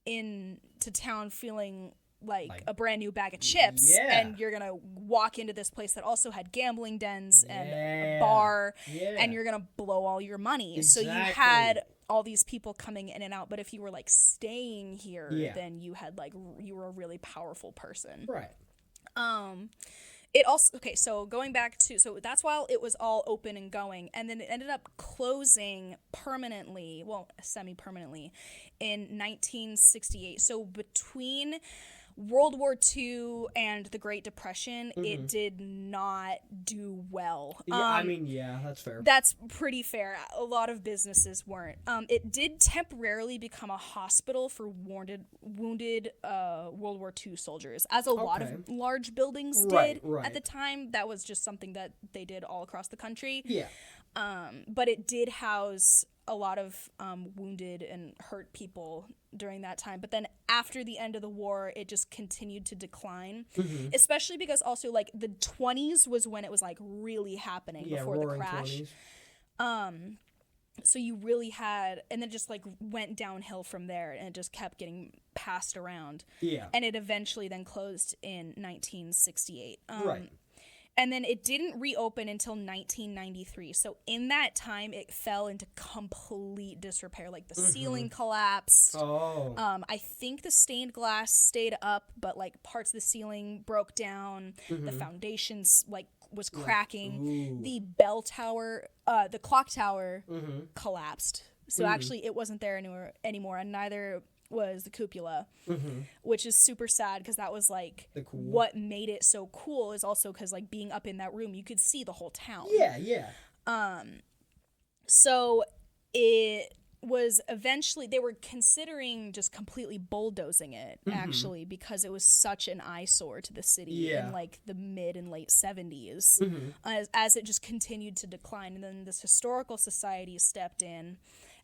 into town feeling like a brand new bag of chips, and you're gonna walk into this place that also had gambling dens and a bar, and you're gonna blow all your money. So you had all these people coming in and out, but if you were like staying here, then you had like you were a really powerful person. Right. It also so going back to that's while it was all open and going, and then it ended up closing permanently, well, semi-permanently, in 1968. So between World War II and the Great Depression, it did not do well. Yeah, that's fair. That's pretty fair. A lot of businesses weren't. It did temporarily become a hospital for wounded World War II soldiers, as a lot of large buildings did at the time. That was just something that they did all across the country. Yeah. But it did house a lot of wounded and hurt people during that time. But then after the end of the war, it just continued to decline, especially because also like the 20s was when it was like really happening before the crash. 20s. So you really had, and then just like went downhill from there, and it just kept getting passed around. Yeah. And it eventually then closed in 1968. Right. And then it didn't reopen until 1993. So in that time, it fell into complete disrepair. Like the ceiling collapsed. Oh. I think the stained glass stayed up, but like parts of the ceiling broke down. The foundations like was cracking. The bell tower, the clock tower collapsed. So actually, it wasn't there anymore, and neither was the cupola, which is super sad because that was like what made it so cool, is also because like being up in that room, you could see the whole town. Yeah. So it was eventually, they were considering just completely bulldozing it, actually, because it was such an eyesore to the city in like the mid and late 70s, as it just continued to decline. And then this historical society stepped in,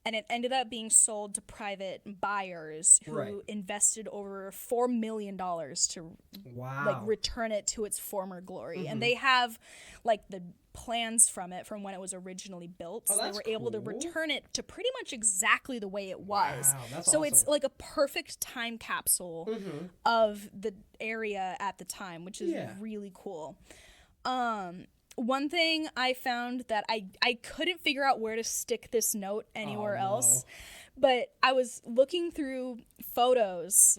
and it ended up being sold to private buyers who invested over $4 million to like return it to its former glory. And they have like the plans from when it was originally built. So they were able to return it to pretty much exactly the way it was. Wow, that's so awesome. It's like a perfect time capsule of the area at the time, which is really cool. One thing I found that I couldn't figure out where to stick this note anywhere else, but I was looking through photos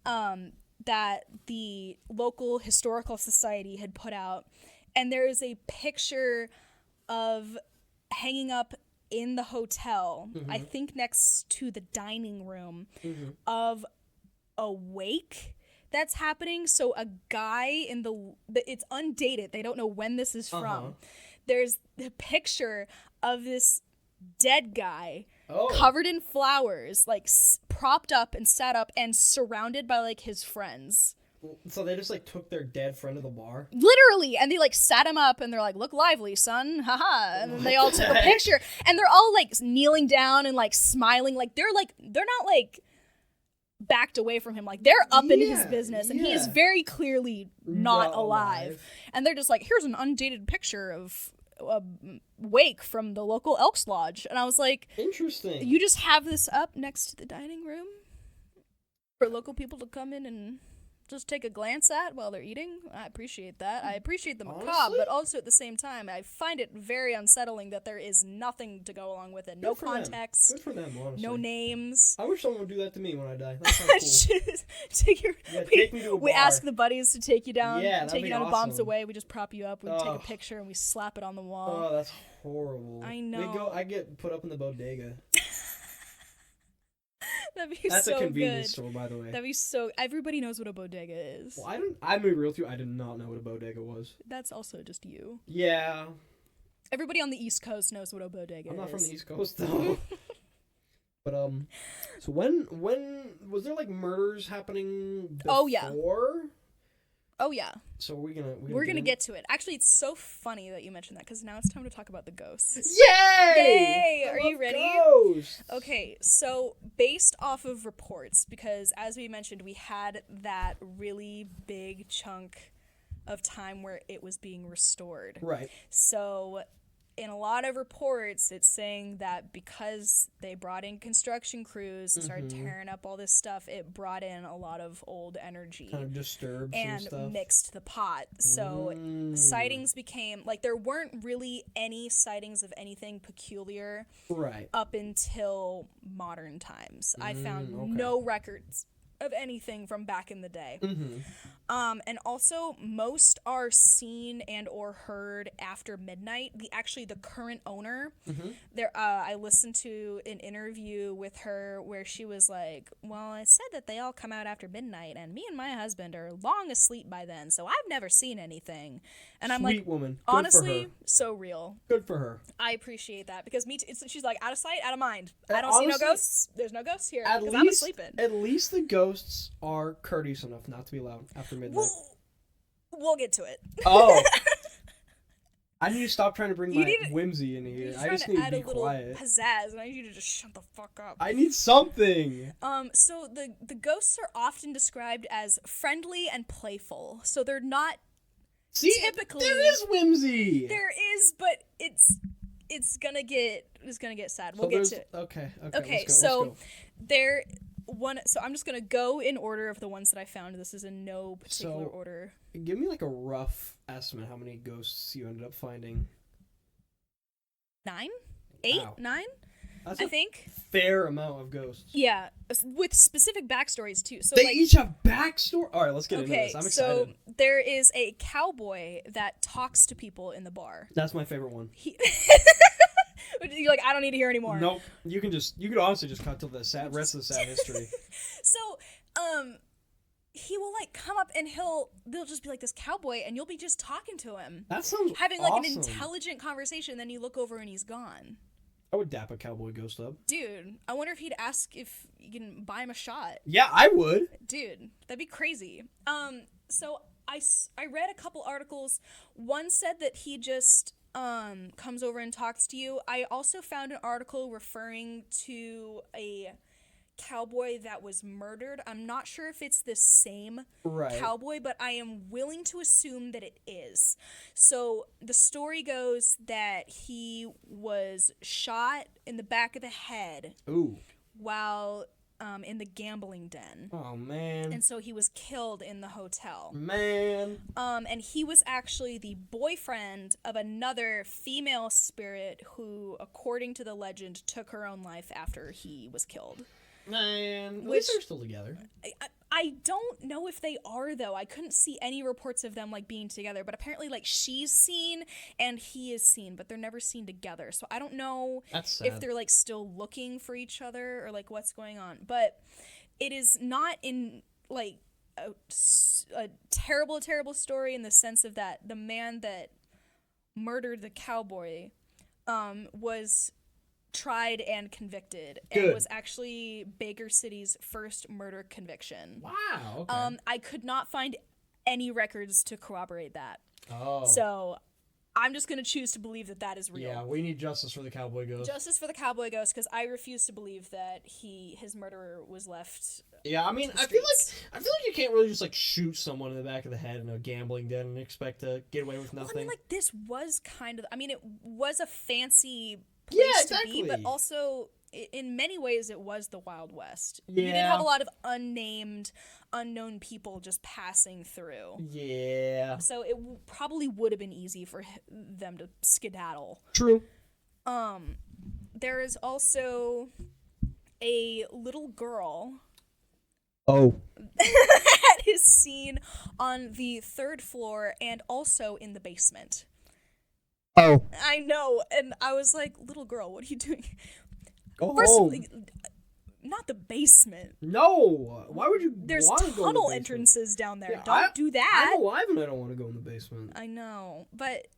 that the local historical society had put out, and there is a picture of hanging up in the hotel, I think next to the dining room, of a wake that's happening. So a guy in it's undated, they don't know when this is from. There's the picture of this dead guy covered in flowers, like propped up and sat up and surrounded by like his friends. So they just like took their dead friend to the bar? Literally. And they like sat him up and they're like, look lively, son. Haha. And then they all took a picture, and they're all like kneeling down and like smiling. Like they're not like backed away from him. Like they're up in his business, and he is very clearly not alive. And they're just like, here's an undated picture of a wake from the local Elks Lodge. And I was like, interesting. You just have this up next to the dining room for local people to come in and just take a glance at while they're eating? I appreciate that. I appreciate the macabre, but also at the same time, I find it very unsettling that there is nothing to go along with it. No context. Good for them, honestly. No names. I wish someone would do that to me when I die. That sounds cool. Take me to a bar. We ask the buddies to take you down, take you down to Bombs awesome. Away. We just prop you up. We take a picture and we slap it on the wall. Oh, that's horrible. I know. I get put up in the bodega. That's a convenience store, by the way. That'd be so. Everybody knows what a bodega is. Well, I'm gonna be real with you. I did not know what a bodega was. That's also just you. Yeah. Everybody on the East Coast knows what a bodega is. I'm not from the East Coast though. But so when was there like murders happening before? Oh yeah. So we're gonna get to it. Actually, it's so funny that you mentioned that, because now it's time to talk about the ghosts. Yay! Are you ready? Ghosts. Okay, so based off of reports, because as we mentioned, we had that really big chunk of time where it was being restored. Right. So in a lot of reports, it's saying that because they brought in construction crews and started tearing up all this stuff, it brought in a lot of old energy. Kind of disturbed and stuff. Mixed the pot. So sightings became, like, there weren't really any sightings of anything peculiar up until modern times. I found no records of anything from back in the day. And also, most are seen and or heard after midnight. The current owner, I listened to an interview with her where she was like, well, I said that they all come out after midnight, and me and my husband are long asleep by then, so I've never seen anything. And I'm Sweet like, woman. Good honestly, for her. So real. Good for her. I appreciate that, because she's like, out of sight, out of mind. I don't see no ghosts. There's no ghosts here, because I'm sleeping. At least the ghosts are courteous enough not to be loud after midnight. We'll get to it. Oh. I need to stop trying to bring my whimsy in here. I just need to be quiet. Pizzazz, and I need you to just shut the fuck up. I need something. So the ghosts are often described as friendly and playful. So they're not typically. There is whimsy. There is, but it's gonna get sad. We'll get to it. Okay. Let's go. So I'm just gonna go in order of the ones that I found. This is in no particular order. Give me like a rough estimate how many ghosts you ended up finding. 9? 8? Wow. 9? That's I think. Fair amount of ghosts. Yeah, with specific backstories too. So they each have backstory. All right, let's get into this. I'm excited. So there is a cowboy that talks to people in the bar. That's my favorite one. You're like, I don't need to hear anymore. Nope. You could honestly just cut to the rest of the sad history. So, he will like come up and they'll just be like this cowboy, and you'll be just talking to him. That sounds having like awesome. an intelligent conversation. Then you look over and he's gone. I would dap a cowboy ghost up. Dude, I wonder if he'd ask if you can buy him a shot. Yeah, I would. Dude, that'd be crazy. So I read a couple articles. One said that he just comes over and talks to you. I also found an article referring to a cowboy that was murdered. I'm not sure if it's the same cowboy, but I am willing to assume that it is. So the story goes that he was shot in the back of the head while in the gambling den. Oh, man. And so he was killed in the hotel. Man. And he was actually the boyfriend of another female spirit who, according to the legend, took her own life after he was killed. Man, at least they're still together. I don't know if they are, though. I couldn't see any reports of them, like, being together. But apparently, like, she's seen and he is seen, but they're never seen together. So I don't know if they're, like, still looking for each other or, like, what's going on. But it is not in, like, a terrible, terrible story in the sense of that the man that murdered the cowboy was tried and convicted. Good. And was actually Baker City's first murder conviction. Wow. Okay. I could not find any records to corroborate that. Oh. So I'm just going to choose to believe that that is real. Yeah, we need justice for the cowboy ghost. Justice for the cowboy ghost, because I refuse to believe that his murderer was left. Yeah, I mean, I feel like you can't really just like shoot someone in the back of the head in a gambling den and expect to get away with nothing. Well, I mean, like, this was kind of, I mean, it was a fancy place to be, but also in many ways it was the Wild West. Yeah. You did have a lot of unknown people just passing through. Yeah. So it probably would have been easy for them to skedaddle. True. There is also a little girl that is seen on the 3rd floor and also in the basement. Oh. I know, and I was like, little girl, what are you doing? Go First, home. Not the basement. No. Why would you There's want to go in the tunnel basement? entrances down there. Yeah, Don't do that. I'm alive and I don't want to go in the basement. I know, but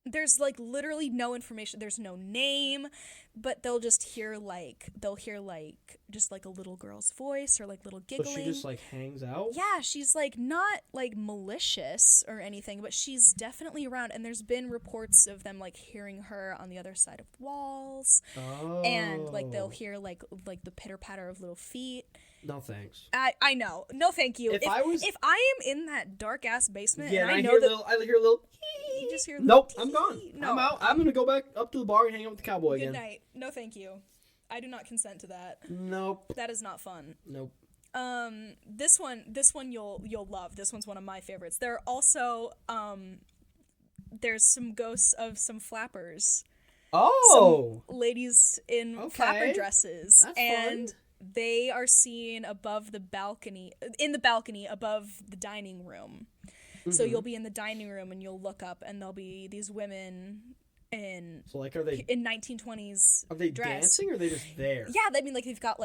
there's like literally no information. There's no name, but they'll hear just like a little girl's voice or like little giggling. So she just like hangs out? Yeah, she's like not like malicious or anything, but she's definitely around, and there's been reports of them like hearing her on the other side of walls. Oh. And like they'll hear like the pitter patter of little feet. No thanks. I know. No thank you. If I am in that dark ass basement, yeah, and I know hear that I hear a little you just hear nope, little I'm gone. No. I'm out. I'm gonna go back up to the bar and hang out with the cowboy Good again. night. No thank you. I do not consent to that. Nope. That is not fun. Nope. This one you'll love. This one's one of my favorites. There are also there's some ghosts of some flappers. Oh. Some ladies in flapper dresses. That's and fun. They are seen above the balcony above the dining room. Mm-hmm. So you'll be in the dining room and you'll look up and there'll be these women in 1920s are they dress. dancing or are they just there? Yeah, I mean, like they've got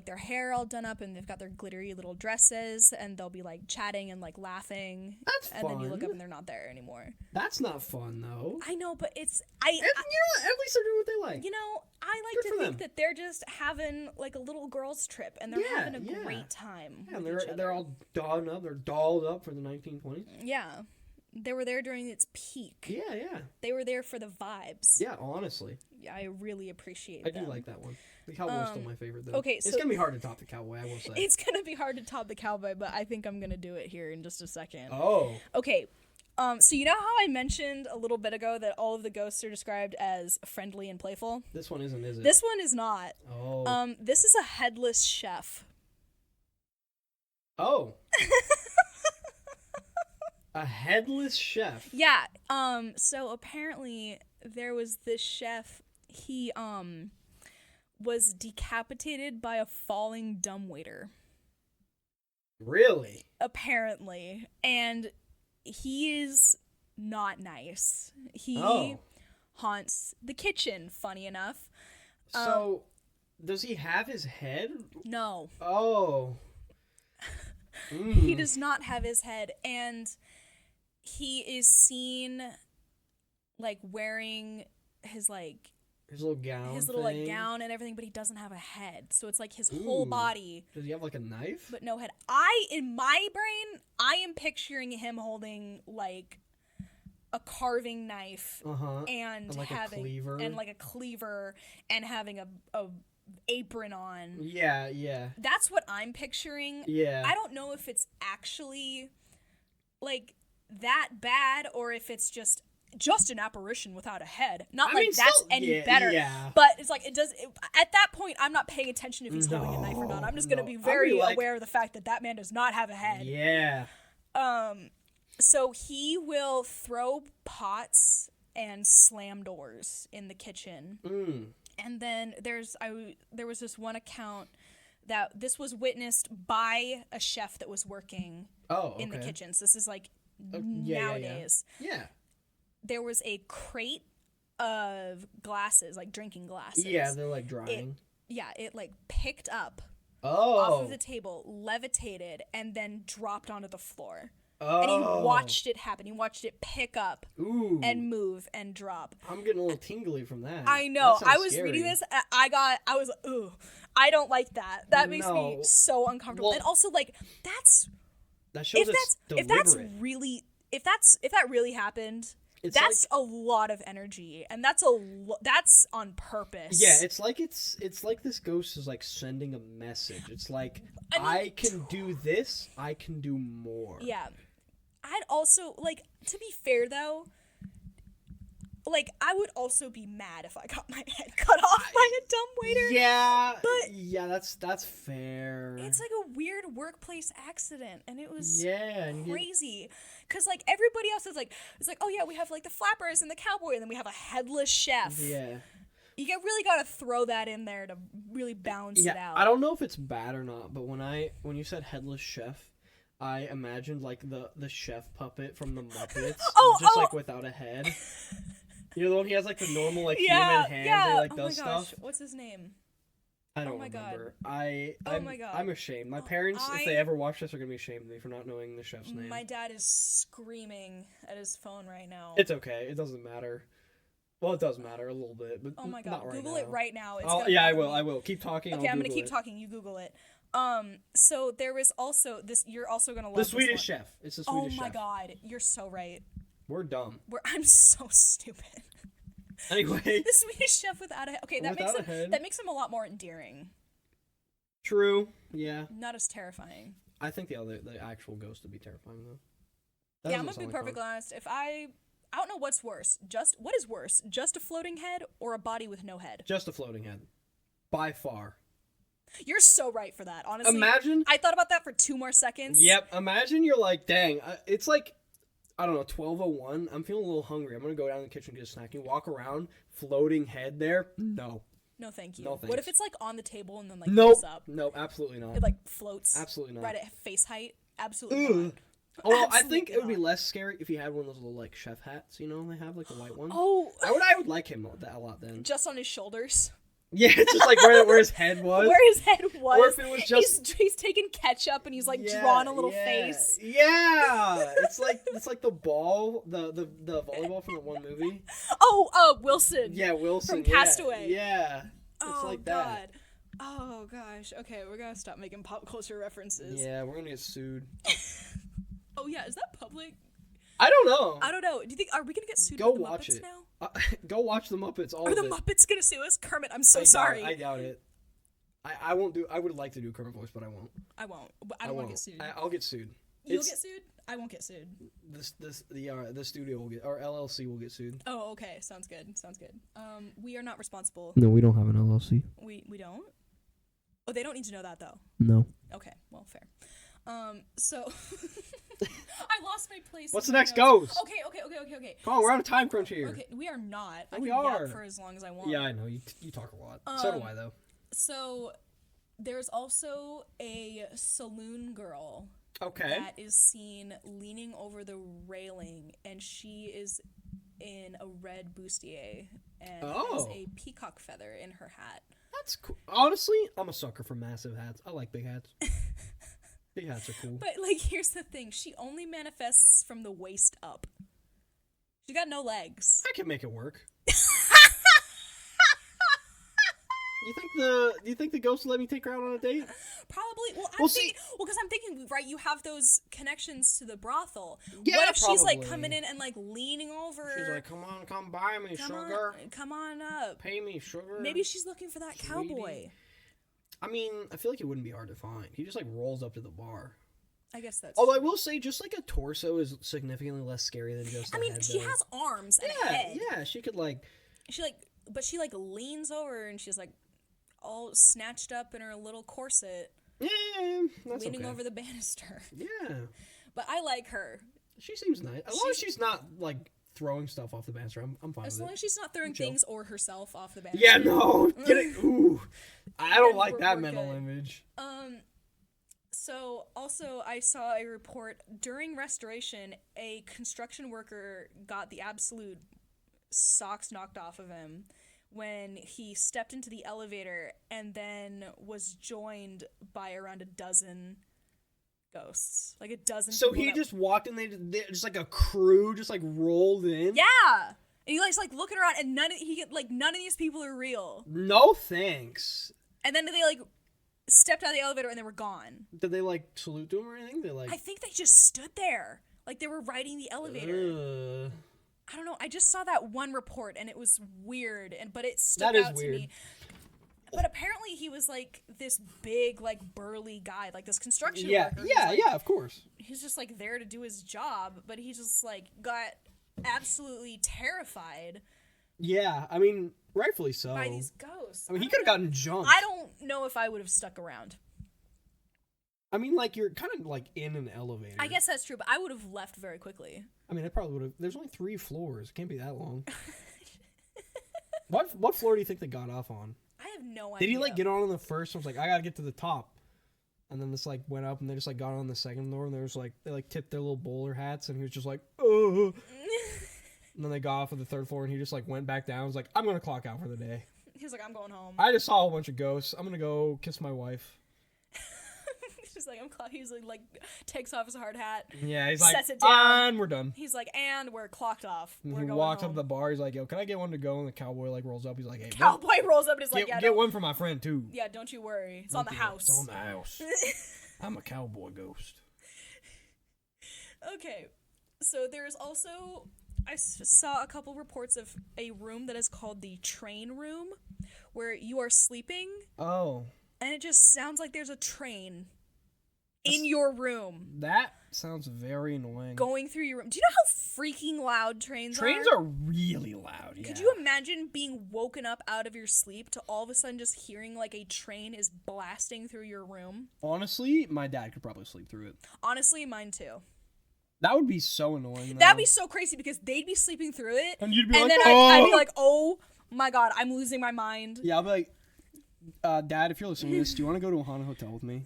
their hair all done up and they've got their glittery little dresses and they'll be like chatting and like laughing. That's fun. And then you look up and they're not there anymore. That's not fun though. I know, but it's you know what? At least they're doing what they like. You know, I like to think that they're just having like a little girl's trip and they're having a great time. Yeah, they're all dolled up. They're dolled up for the 1920s. Yeah. They were there during its peak. Yeah. They were there for the vibes. Yeah, honestly. Yeah, I really appreciate them. I do like that one. The Cowboy's still my favorite, though. Okay, it's going to be hard to top the Cowboy, I will say. It's going to be hard to top the Cowboy, but I think I'm going to do it here in just a second. Oh. Okay, so you know how I mentioned a little bit ago that all of the ghosts are described as friendly and playful? This one isn't, is it? This one is not. Oh. This is a headless chef. Oh. A headless chef. Yeah. So apparently there was this chef. He was decapitated by a falling dumbwaiter. Really? Apparently, and he is not nice. He haunts the kitchen. Funny enough. So, does he have his head? No. Oh. He does not have his head, and he is seen like wearing his like His little gown. His little like gown and everything, but he doesn't have a head. So it's like his whole body. Does he have like a knife? But no head. In my brain, I am picturing him holding like a carving knife and like having a cleaver and having a apron on. Yeah. That's what I'm picturing. Yeah. I don't know if it's actually like that bad or if it's just an apparition without a head. Not like that's any better. Yeah. But it's like at that point I'm not paying attention if he's holding a knife or not. I'm just going to be very aware of the fact that man does not have a head. Yeah. So he will throw pots and slam doors in the kitchen. And then there was this one account that this was witnessed by a chef that was working in the kitchen. So this is like nowadays. Yeah. There was a crate of glasses, like drinking glasses. Yeah, they're like drying. It like picked up off of the table, levitated, and then dropped onto the floor. And he watched it happen. He watched it pick up and move and drop. I'm getting a little tingly from that. I know. I was reading this. I was like, ooh, I don't like that. That makes me so uncomfortable. And also, like, that shows if that really happened, that's like, a lot of energy, and that's on purpose. Yeah, it's like this ghost is like sending a message. It's like I can do this, I can do more. Yeah. I'd also like, to be fair though, like I would also be mad if I got my head cut off by a dumb waiter. Yeah. But yeah, that's fair. It's like a weird workplace accident, and it was crazy. Cause like everybody else is like, it's like, oh yeah, we have like the flappers and the cowboy, and then we have a headless chef. Yeah. You really gotta throw that in there to really balance it out. I don't know if it's bad or not, but when you said headless chef, I imagined like the chef puppet from the Muppets, like without a head. You know the one he has like the normal like human hands and he like does stuff. What's his name? I don't remember. God. I'm ashamed. My parents, if they ever watch this, are gonna be ashamed of me for not knowing the chef's name. My dad is screaming at his phone right now. It's okay. It doesn't matter. Well, it does matter a little bit, but oh my god, not right Google now. it right now. I will. Keep talking. Okay, I'm gonna keep talking. You Google it. So there was also this. You're also gonna love the Swedish chef. It's the Swedish chef. Oh my god, you're so right. We're dumb. I'm so stupid. Anyway, the Swedish chef without a head. Okay, that makes him a lot more endearing. True. Yeah. Not as terrifying. I think the actual ghost would be terrifying though. I'm gonna be perfectly honest. If I don't know what's worse. What is worse? Just a floating head or a body with no head? Just a floating head. By far. You're so right for that, honestly. Imagine. I thought about that for 2 more seconds. Yep. Imagine you're like, dang, it's like, I don't know, 12:01. I'm feeling a little hungry. I'm going to go down to the kitchen and get a snack. You walk around, floating head there. No. No, thank you. No, thanks. What if it's like on the table and then like goes up? Nope, absolutely not. It like floats. Absolutely not. Right at face height. Absolutely not. Although I think it would be less scary if he had one of those little like chef hats, you know, they have like a white one. Oh, I would like him a lot then. Just on his shoulders. Yeah, it's just like where his head was. Where his head was. Or if it was just he's taking ketchup and he's like drawn a little face. Yeah, it's like the ball, the volleyball from the one movie. Wilson. Yeah, Wilson from Castaway. Yeah, it's like that. Oh gosh. Okay, we're gonna stop making pop culture references. Yeah, we're gonna get sued. Oh yeah, is that public? I don't know. Do you think are we gonna get sued? Go by the watch Muppets it now? Go watch the Muppets. Are the Muppets gonna sue us? Kermit, I'm so sorry. I doubt it. I won't do. I would like to do Kermit voice, but I won't. I won't. I don't want to get sued. I'll get sued. You'll get sued. I won't get sued. The studio will get, or LLC will get sued. Oh, okay. Sounds good. We are not responsible. No, we don't have an LLC. We don't. Oh, they don't need to know that though. No. Okay. Well, fair. So I lost my place. What's the next ghost? Okay. Come on, we're on a time crunch here. Okay, we are not. No, I can yap for as long as I want. Yeah, I know. You talk a lot. So do I, though. So there's also a saloon girl. Okay. That is seen leaning over the railing, and she is in a red bustier and has a peacock feather in her hat. That's cool. Honestly, I'm a sucker for massive hats. I like big hats. Big hats are cool. But, like, here's the thing. She only manifests from the waist up. She got no legs. I can make it work. Do you think the ghost will let me take her out on a date? Probably. Well, See, because I'm thinking, right, you have those connections to the brothel. Yeah, what if she's like probably. coming in and like leaning over? She's like, come buy me, sugar. Come on up. Pay me, sugar. Maybe she's looking for that sweetie. cowboy. I mean, I feel like it wouldn't be hard to find. He just like rolls up to the bar. I guess that's. Although I will say, just like a torso is significantly less scary than just. I mean, she has arms and a head. Yeah, she could like. But she like leans over and she's like all snatched up in her little corset. Yeah, that's leaning okay. over the banister. Yeah. But I like her. She seems nice. As long as she's not like throwing stuff off the banister, I'm fine with it. As long as she's not throwing things or herself off the banister. Yeah, no. Get it. Ooh. I don't like that we're mental good. image. So also I saw a report during restoration, a construction worker got the absolute socks knocked off of him when he stepped into the elevator and then was joined by around a dozen ghosts. Like a dozen So people he just walked in, they just like a crew just like rolled in? Yeah! And he like looking around and none of these people are real. No thanks. And then they like stepped out of the elevator and they were gone. Did they like salute to him or anything? They like I think they just stood there. Like they were riding the elevator. I don't know. I just saw that one report and it was weird, but it stuck out to me. But apparently he was like this big, like burly guy, like this construction worker. Yeah, of course. He's just like there to do his job, but he just like got absolutely terrified. Yeah, I mean, rightfully so. By these ghosts. I mean, he could have gotten jumped. I don't know if I would have stuck around. I mean, like, you're kind of, like, in an elevator. I guess that's true, but I would have left very quickly. I mean, I probably would have. There's only 3 floors. It can't be that long. What floor do you think they got off on? I have no idea. Did he, like, get on the first one? Was like, I gotta get to the top. And then this, like, went up, and they just, like, got on the second floor, and they was like, they, like, tipped their little bowler hats, and he was just like, oh. And then they got off of the 3rd floor, and he just, like, went back down. Was like, I'm gonna clock out for the day. He's like, I'm going home. I just saw a bunch of ghosts. I'm gonna go kiss my wife. He's like, he's like takes off his hard hat. Yeah, he's like, sets it down. and we're done. He's like, and we're clocked off. And We're he going walks home. up to the bar. He's like, yo, can I get one to go? And the cowboy like rolls up. He's like, hey, Cowboy rolls up and is like, get one for my friend too. Yeah, don't you worry. It's on the house. It's on the house. I'm a cowboy ghost. Okay, so there's also, I saw a couple reports of a room that is called the train room, where you are sleeping. Oh. And it just sounds like there's a train in your room. That sounds very annoying. Going through your room. Do you know how freaking loud trains are? Trains are really loud, yeah. Could you imagine being woken up out of your sleep to all of a sudden just hearing like a train is blasting through your room? Honestly, my dad could probably sleep through it. Honestly, mine too. That would be so annoying, though. That'd be so crazy because they'd be sleeping through it. And you'd be and like, then I'd be like, oh my god, I'm losing my mind. Yeah, I'll be like, Dad, if you're listening to this, do you want to go to a haunted hotel with me?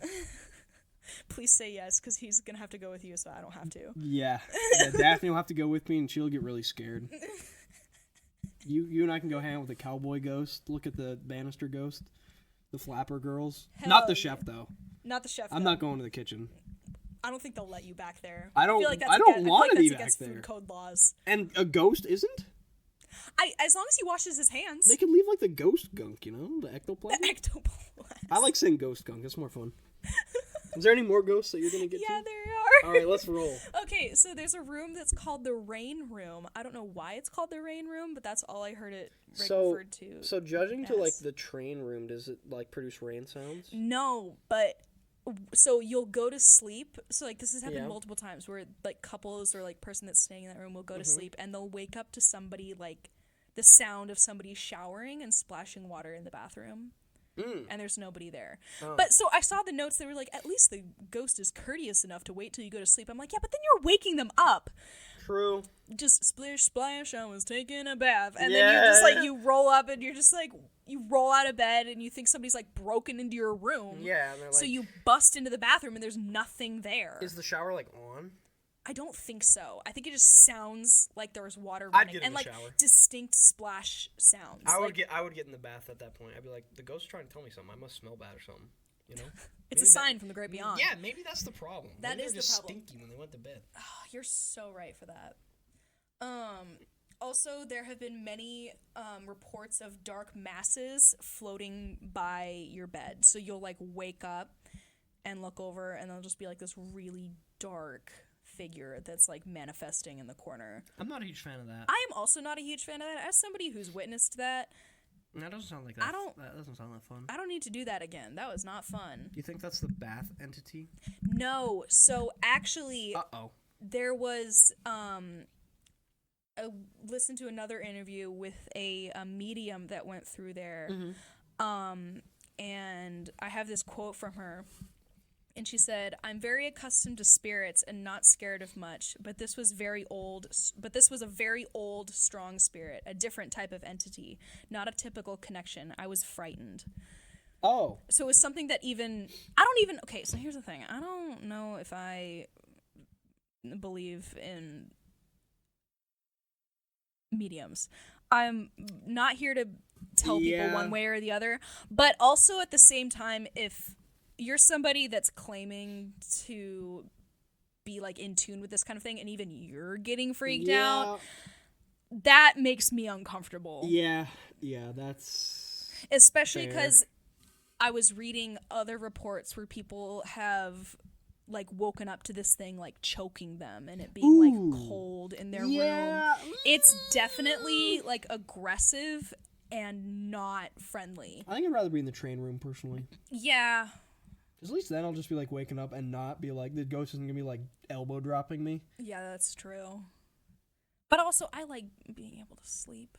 Please say yes, because he's going to have to go with you, so I don't have to. Yeah. Daphne will have to go with me, and she'll get really scared. You and I can go hang out with the cowboy ghost, look at the banister ghost, the flapper girls. Not the chef, though. Not the chef, I'm not going to the kitchen. I don't think they'll let you back there. I don't want to be back there. Food code laws. And a ghost isn't? As long as he washes his hands. They could leave, like, the ghost gunk, you know? The ectoplasm? The ectoplasm. I like saying ghost gunk. It's more fun. Is there any more ghosts that you're going to get to? Yeah, there are. All right, let's roll. Okay, so there's a room that's called the Rain Room. I don't know why it's called the Rain Room, but that's all I heard it referred to. So judging to, like, the train room, does it, like, produce rain sounds? No, but... So you'll go to sleep. So, like, this has happened multiple times where, like, couples or, like, person that's staying in that room will go to sleep and they'll wake up to somebody, like, the sound of somebody showering and splashing water in the bathroom. And there's nobody there. Oh. But so I saw the notes that were like, at least the ghost is courteous enough to wait till you go to sleep. I'm like, yeah, but then you're waking them up. True. Just splish, splash, I was taking a bath. And then you're just like, you roll up and you're just like, you roll out of bed and you think somebody's like broken into your room. Yeah. And they're like, so you bust into the bathroom and there's nothing there. Is the shower like on? I don't think so. I think it just sounds like there was water running and like shower. Distinct splash sounds. I would get in the bath at that point. I'd be like, the ghost is trying to tell me something. I must smell bad or something. You know? It's a sign from the great beyond. Yeah, maybe that's the problem. That is the problem. Stinky when they went to bed. Oh, you're so right for that. Also, there have been many reports of dark masses floating by your bed. So you'll like wake up and look over, and there'll just be like this really dark figure that's like manifesting in the corner. I'm not a huge fan of that. I am also not a huge fan of that. As somebody who's witnessed that, That doesn't sound like that. That doesn't sound that fun. I don't need to do that again. That was not fun. Do you think that's the Bath entity? No. So actually, there was listen to another interview with a medium that went through there, and I have this quote from her. And she said, "I'm very accustomed to spirits and not scared of much, but this was a very old, strong spirit, a different type of entity, not a typical connection. I was frightened." Oh. So it was something that okay, so here's the thing. I don't know if I believe in mediums. I'm not here to tell people one way or the other, but also at the same time, if you're somebody that's claiming to be like in tune with this kind of thing and even you're getting freaked out, that makes me uncomfortable. Yeah, that's especially because I was reading other reports where people have like woken up to this thing like choking them and it being like cold in their room. It's definitely like aggressive and not friendly. I think I'd rather be in the train room personally. Yeah. At least then I'll just be like waking up and not be like, the ghost isn't gonna be like elbow dropping me. Yeah, that's true. But also, I like being able to sleep.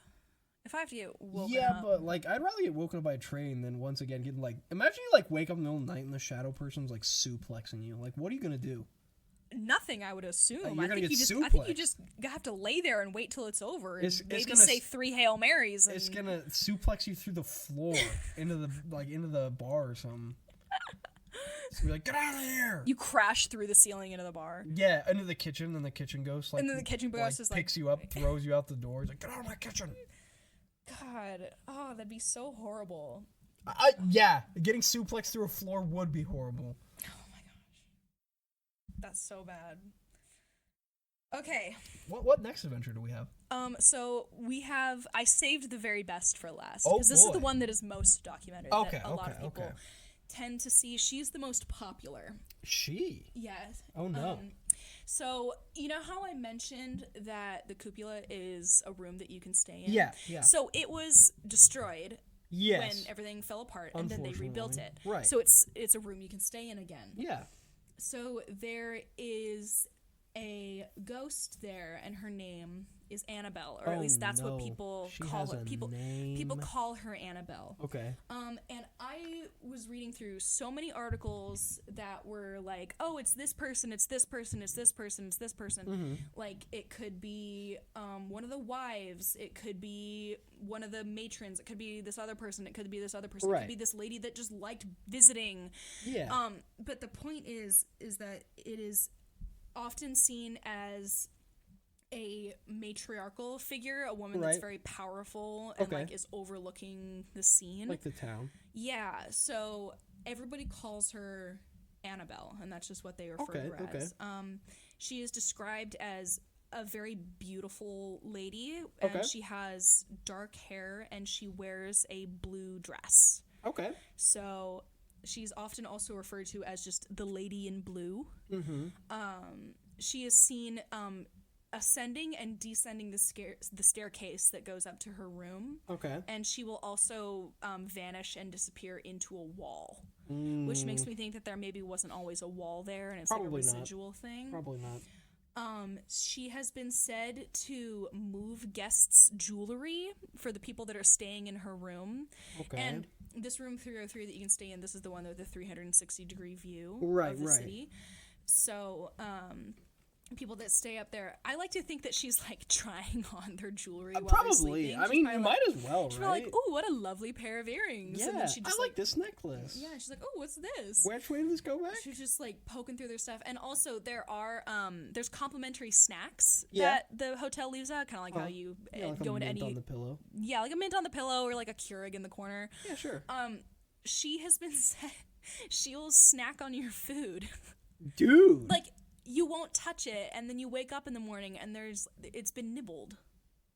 If I have to get woken up. Yeah, but like, I'd rather get woken up by a train than once again getting like, imagine you like wake up in the middle of the night and the shadow person's like suplexing you. Like, what are you gonna do? Nothing, I would assume. You're gonna get suplexed. I think you just have to lay there and wait till it's over and maybe say 3 Hail Marys. And... It's gonna suplex you through the floor into the bar or something. It's gonna be like, get out of here! You crash through the ceiling into the bar. Yeah, into the kitchen, and the kitchen ghost like, and then the kitchen ghost is like picks you up, throws you out the door. He's like, get out of my kitchen! God, oh, that'd be so horrible. Yeah, getting suplexed through a floor would be horrible. Oh my gosh, that's so bad. Okay. What next adventure do we have? So I saved the very best for last because this is the one that is most documented. Okay, that a lot of people tend to see. She's the most popular. She? Yes. Oh no. So, you know how I mentioned that the cupola is a room that you can stay in? Yeah. So it was destroyed when everything fell apart, and then they rebuilt it. Right. So it's a room you can stay in again. Yeah. So there is a ghost there, and her name is Annabelle, or at least that's what people call her. People call her Annabelle. Okay. And I was reading through so many articles that were like, oh, it's this person, it's this person, it's this person, it's this person. Mm-hmm. Like, it could be one of the wives, it could be one of the matrons, it could be this other person, it could be this other person, it could be this lady that just liked visiting. Yeah. But the point is that it is often seen as a matriarchal figure, a woman that's very powerful and like is overlooking the scene, like the town. Yeah, so everybody calls her Annabelle, and that's just what they refer to her as. She is described as a very beautiful lady, and she has dark hair, and she wears a blue dress. Okay. So she's often also referred to as just the lady in blue. Mm-hmm. She is seen ascending and descending the staircase that goes up to her room. Okay. And she will also vanish and disappear into a wall, which makes me think that there maybe wasn't always a wall there, and it's like a residual thing. Probably not. She has been said to move guests' jewelry for the people that are staying in her room. Okay. And this room 303 that you can stay in, this is the one with the 360-degree view of the city. So, people that stay up there, I like to think that she's like trying on their jewelry while they're sleeping. I mean, you might as well, she's right? Like, oh, what a lovely pair of earrings. Yeah, and then she just, I like this necklace. Yeah, she's like, oh, what's this? Which way did this go back? She's just like poking through their stuff. And also there are there's complimentary snacks that the hotel leaves out, kind of like how you go into any on the pillow. Yeah, like a mint on the pillow or like a Keurig in the corner. Yeah, sure. She has been said she'll snack on your food. Dude. Like, you won't touch it, and then you wake up in the morning and it's been nibbled.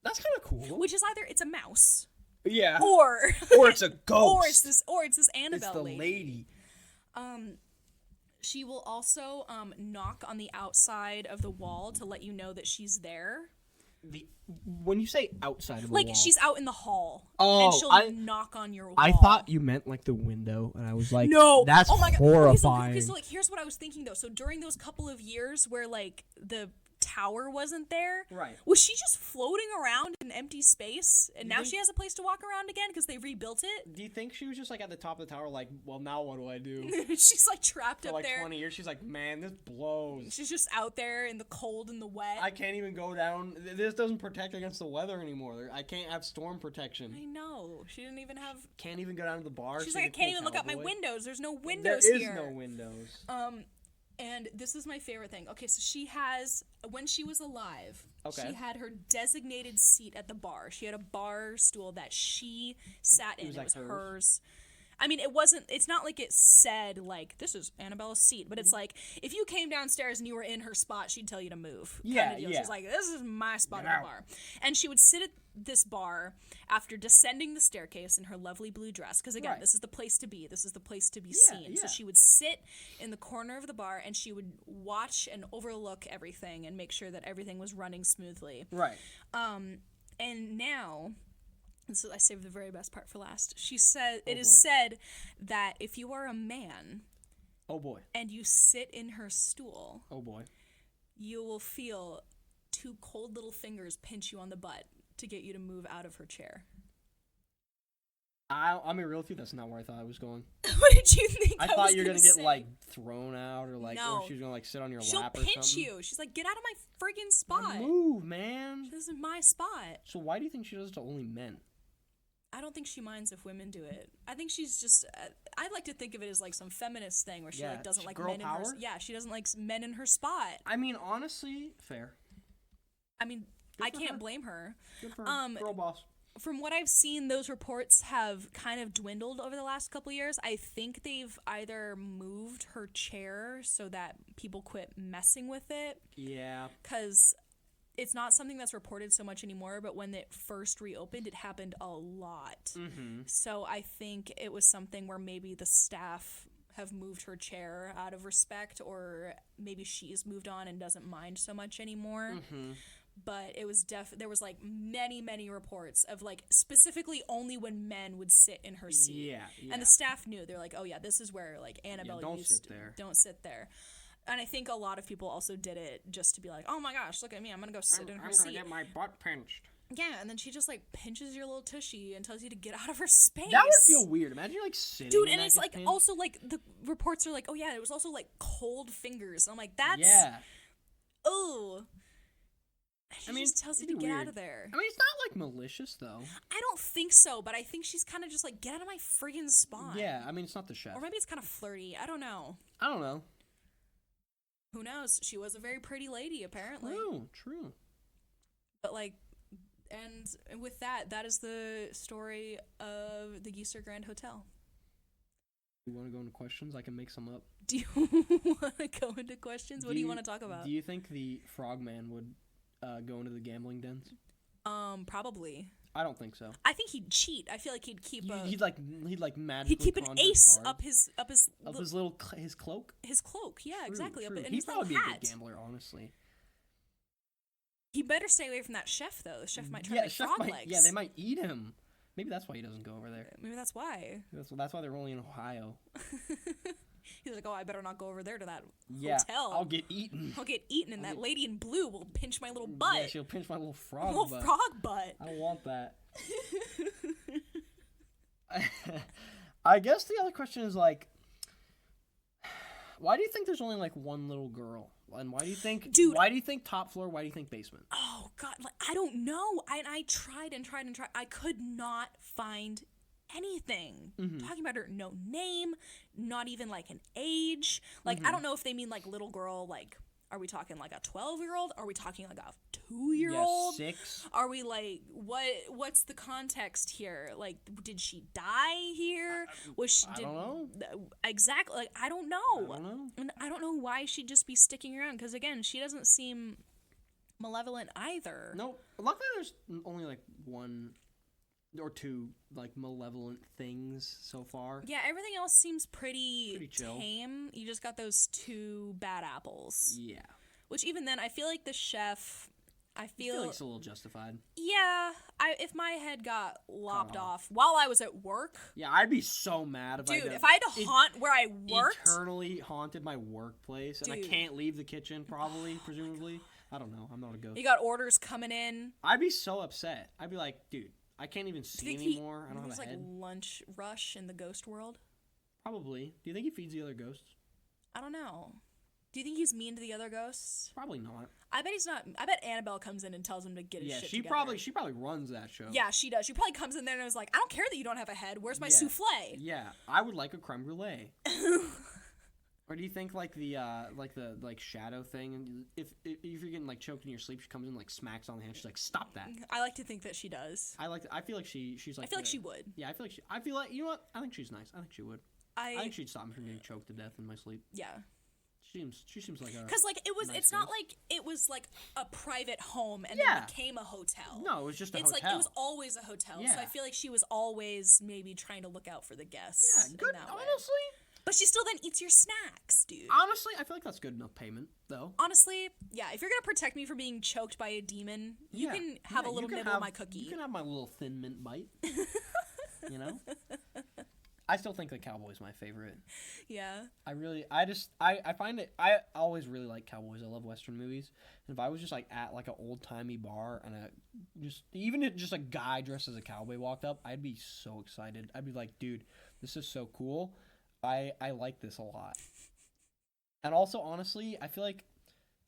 That's kind of cool. Which is either it's a mouse. Yeah. Or it's a ghost. or it's this Annabelle It's the lady. She will also knock on the outside of the wall to let you know that she's there. When you say outside of the like wall, she's out in the hall, and she'll knock on your wall. I thought you meant like the window, and I was like, no, that's horrifying. Okay, so like here's what I was thinking though. So during those couple of years where like the tower wasn't there, right? Was she just floating around in empty space, and now she has a place to walk around again because they rebuilt it? Do you think she was just like at the top of the tower, like, well, now what do I do? She's like trapped For up like there. 20 years, she's like, man, this blows. She's just out there in the cold and the wet. I can't even go down. This doesn't protect against the weather anymore. I can't have storm protection. I know. She didn't even have. Can't even go down to the bar. She's like, I can't even look out my windows. There's no windows here. here. There is no windows. And this is my favorite thing. Okay, so she has, when she was alive, she had her designated seat at the bar. She had a bar stool that she sat in. It was hers. I mean, it's not like it said, like, this is Annabella's seat, but it's like, if you came downstairs and you were in her spot, she'd tell you to move. Yeah. She's like, this is my spot at the bar. And she would sit at this bar after descending the staircase in her lovely blue dress, because again, this is the place to be. This is the place to be seen. So she would sit in the corner of the bar, and she would watch and overlook everything and make sure that everything was running smoothly. Right. And now... So I saved the very best part for last. She said, it is said that if you are a man, oh boy, and you sit in her stool, oh boy, you will feel two cold little fingers pinch you on the butt to get you to move out of her chair. I mean, real with you, that's not where I thought I was going. What did you think? I thought you were gonna get like thrown out, or like, or she was gonna like sit on your lap or something. She'll pinch you. She's like, get out of my friggin' spot. Move, man. This is my spot. So why do you think she does it to only men? I don't think she minds if women do it. I think she's just. I like to think of it as like some feminist thing where she like doesn't like men power? in her. Yeah, she doesn't like men in her spot. I mean, honestly, fair. I mean, I can't blame her. Good for her. Girl boss. From what I've seen, those reports have kind of dwindled over the last couple of years. I think they've either moved her chair so that people quit messing with it. Yeah. Because it's not something that's reported so much anymore, but when it first reopened, it happened a lot. Mm-hmm. So I think it was something where maybe the staff have moved her chair out of respect, or maybe she's moved on and doesn't mind so much anymore. Mm-hmm. But it was there was like many reports of like specifically only when men would sit in her seat. Yeah. And the staff knew. They're like, oh yeah, this is where like Annabelle don't sit there. Don't sit there. And I think a lot of people also did it just to be like, oh my gosh, look at me, I'm gonna go sit in her seat. I'm gonna get my butt pinched. Yeah, and then she just like pinches your little tushy and tells you to get out of her space. That would feel weird. Imagine you're like sitting. Dude, and it's like also like the reports are like, oh yeah, it was also like cold fingers. And I'm like, that's oh. She just tells you to get out of there. I mean, it's not like malicious though. I don't think so, but I think she's kind of just like, get out of my friggin' spot. Yeah, I mean, it's not the chef. Or maybe it's kind of flirty. I don't know. Who knows? She was a very pretty lady, apparently. True. But like, and with that is the story of the Geiser Grand Hotel. You want to go into questions? I can make some up. Do you want to go into questions? What do you want to talk about? Do you think the Frogman would go into the gambling dens? Probably. I don't think so. I think he'd cheat. I feel like he'd keep he'd magically he'd keep an ace up his his cloak. His cloak, yeah, exactly. True. And he'd probably be a good gambler, honestly. He better stay away from that chef though. The chef might try to make frog legs. Yeah, they might eat him. Maybe that's why he doesn't go over there. Maybe that's why. That's why they're only in Ohio. He's like, oh, I better not go over there to that hotel. I'll get eaten. And that lady in blue will pinch my little butt. Yeah, she'll pinch my little frog butt. Frog butt. I don't want that. I guess the other question is, like, why do you think there's only, like, one little girl? And why do you think, why do you think top floor? Why do you think basement? Oh, God, like, I don't know. I tried and tried and tried. I could not find anything. Talking about her, no name, not even like an age. Like, I don't know if they mean like little girl, like, are we talking like a 12-year-old? Are we talking like a 2-year-old? 6. Are we like, what's the context here? Like, did she die here? I don't know. Exactly. Like, I don't know. And I don't know why she'd just be sticking around. Because again, she doesn't seem malevolent either. No, luckily there's only like one or two like malevolent things so far. Yeah, everything else seems pretty chill. tame. You just got those 2 bad apples. Yeah. Which even then, I feel like the chef, I feel like it's a little justified. Yeah, if my head got lopped off while I was at work. Yeah, I'd be so mad if if I had to haunt where I worked. Eternally haunted my workplace, and I can't leave the kitchen, presumably. I don't know. I'm not a ghost. You got orders coming in. I'd be so upset. I'd be like, dude, I can't even see anymore. I don't have a head. Like lunch rush in the ghost world? Probably. Do you think he feeds the other ghosts? I don't know. Do you think he's mean to the other ghosts? Probably not. I bet he's not. I bet Annabelle comes in and tells him to get his shit together. She probably runs that show. Yeah, she does. She probably comes in there and is like, I don't care that you don't have a head. Where's my souffle? Yeah, I would like a creme brulee. Or do you think like the shadow thing, and if you're getting like choked in your sleep, she comes in like smacks on the hand. She's like, stop that. I like to think that she does. I feel like she's like. I feel like she would. Yeah, I feel like you know what? I think she's nice. I think she would. I think she'd stop me from getting choked to death in my sleep. Yeah. She seems like a. Because like it was, nice it's not like it was like a private home and then became a hotel. No, it was just a hotel. It's like it was always a hotel. Yeah. So I feel like she was always maybe trying to look out for the guests. Yeah, good. Honestly. But she still then eats your snacks, dude. Honestly, I feel like that's good enough payment, though. Honestly, yeah. If you're gonna protect me from being choked by a demon, you can have a little nibble of my cookie. You can have my little thin mint bite. You know. I still think the Cowboy's my favorite. Yeah. I find it. I always really like Cowboys. I love Western movies. And if I was just like at like an old timey bar and even if just a guy dressed as a cowboy walked up, I'd be so excited. I'd be like, dude, this is so cool. I like this a lot. And also, honestly, I feel like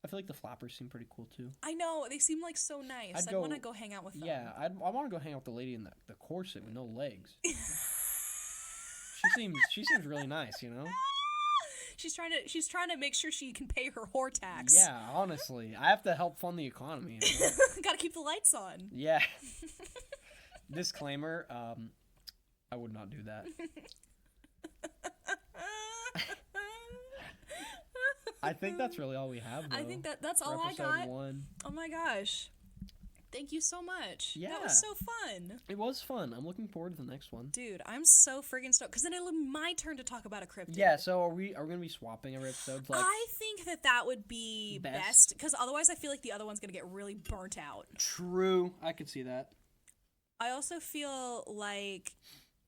the flappers seem pretty cool too. I know, they seem like so nice. I want to go hang out with them. Yeah, I want to go hang out with the lady in the corset with no legs. She seems really nice, you know. She's trying to make sure she can pay her whore tax. Yeah, honestly, I have to help fund the economy. You know? Gotta keep the lights on. Yeah. Disclaimer: I would not do that. I think that's really all we have, though. I think that's all I got. 1. Oh my gosh. Thank you so much. Yeah. That was so fun. It was fun. I'm looking forward to the next one. Dude, I'm so friggin' stoked. Because then it'll be my turn to talk about a cryptid. Yeah, so are we going to be swapping every episode? Like, I think that would be best. Because otherwise I feel like the other one's going to get really burnt out. True. I could see that. I also feel like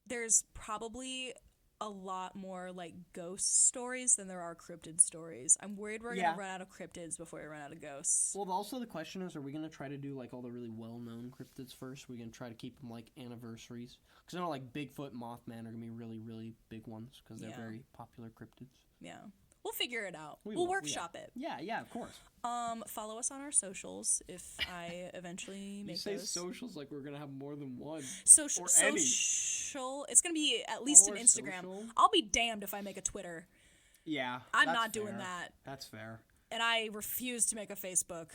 there's probably a lot more like ghost stories than there are cryptid stories. I'm worried we're gonna run out of cryptids before we run out of ghosts. Well, also the question is, are we gonna try to do like all the really well-known cryptids first? We're gonna try to keep them like anniversaries, because I know like Bigfoot, Mothman are gonna be really, really big ones because they're very popular cryptids. Yeah. We'll figure it out. We'll workshop it. Yeah, of course. Follow us on our socials if I eventually make those. You say socials like we're going to have more than one. Social. It's going to be at least an Instagram. Social? I'll be damned if I make a Twitter. Yeah. I'm not doing that. That's fair. And I refuse to make a Facebook.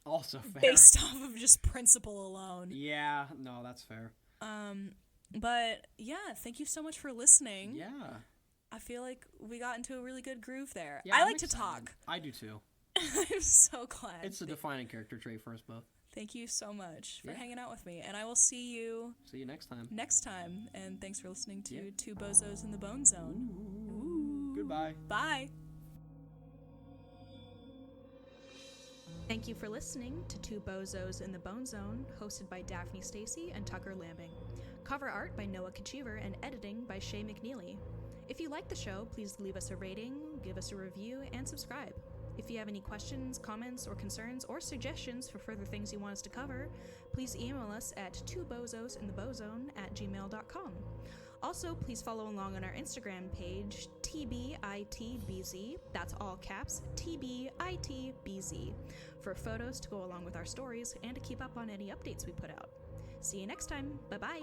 Also fair. Based off of just principle alone. Yeah, no, that's fair. But yeah, thank you so much for listening. Yeah. I feel like we got into a really good groove there. Yeah, I like to talk. I do too. I'm so glad. It's a defining character trait for us both. Thank you so much for hanging out with me. And I will see you next time. And thanks for listening to Two Bozos in the Bone Zone. Ooh. Goodbye. Bye. Thank you for listening to Two Bozos in the Bone Zone, hosted by Daphnie Stacy and Tucker Lambing. Cover art by Noah Kachiver and editing by Shay McNeely. If you like the show, please leave us a rating, give us a review, and subscribe. If you have any questions, comments, or concerns, or suggestions for further things you want us to cover, please email us at twobozosintthebozone@gmail.com. Also, please follow along on our Instagram page, TBITBZ, that's all caps, TBITBZ, for photos to go along with our stories and to keep up on any updates we put out. See you next time. Bye-bye.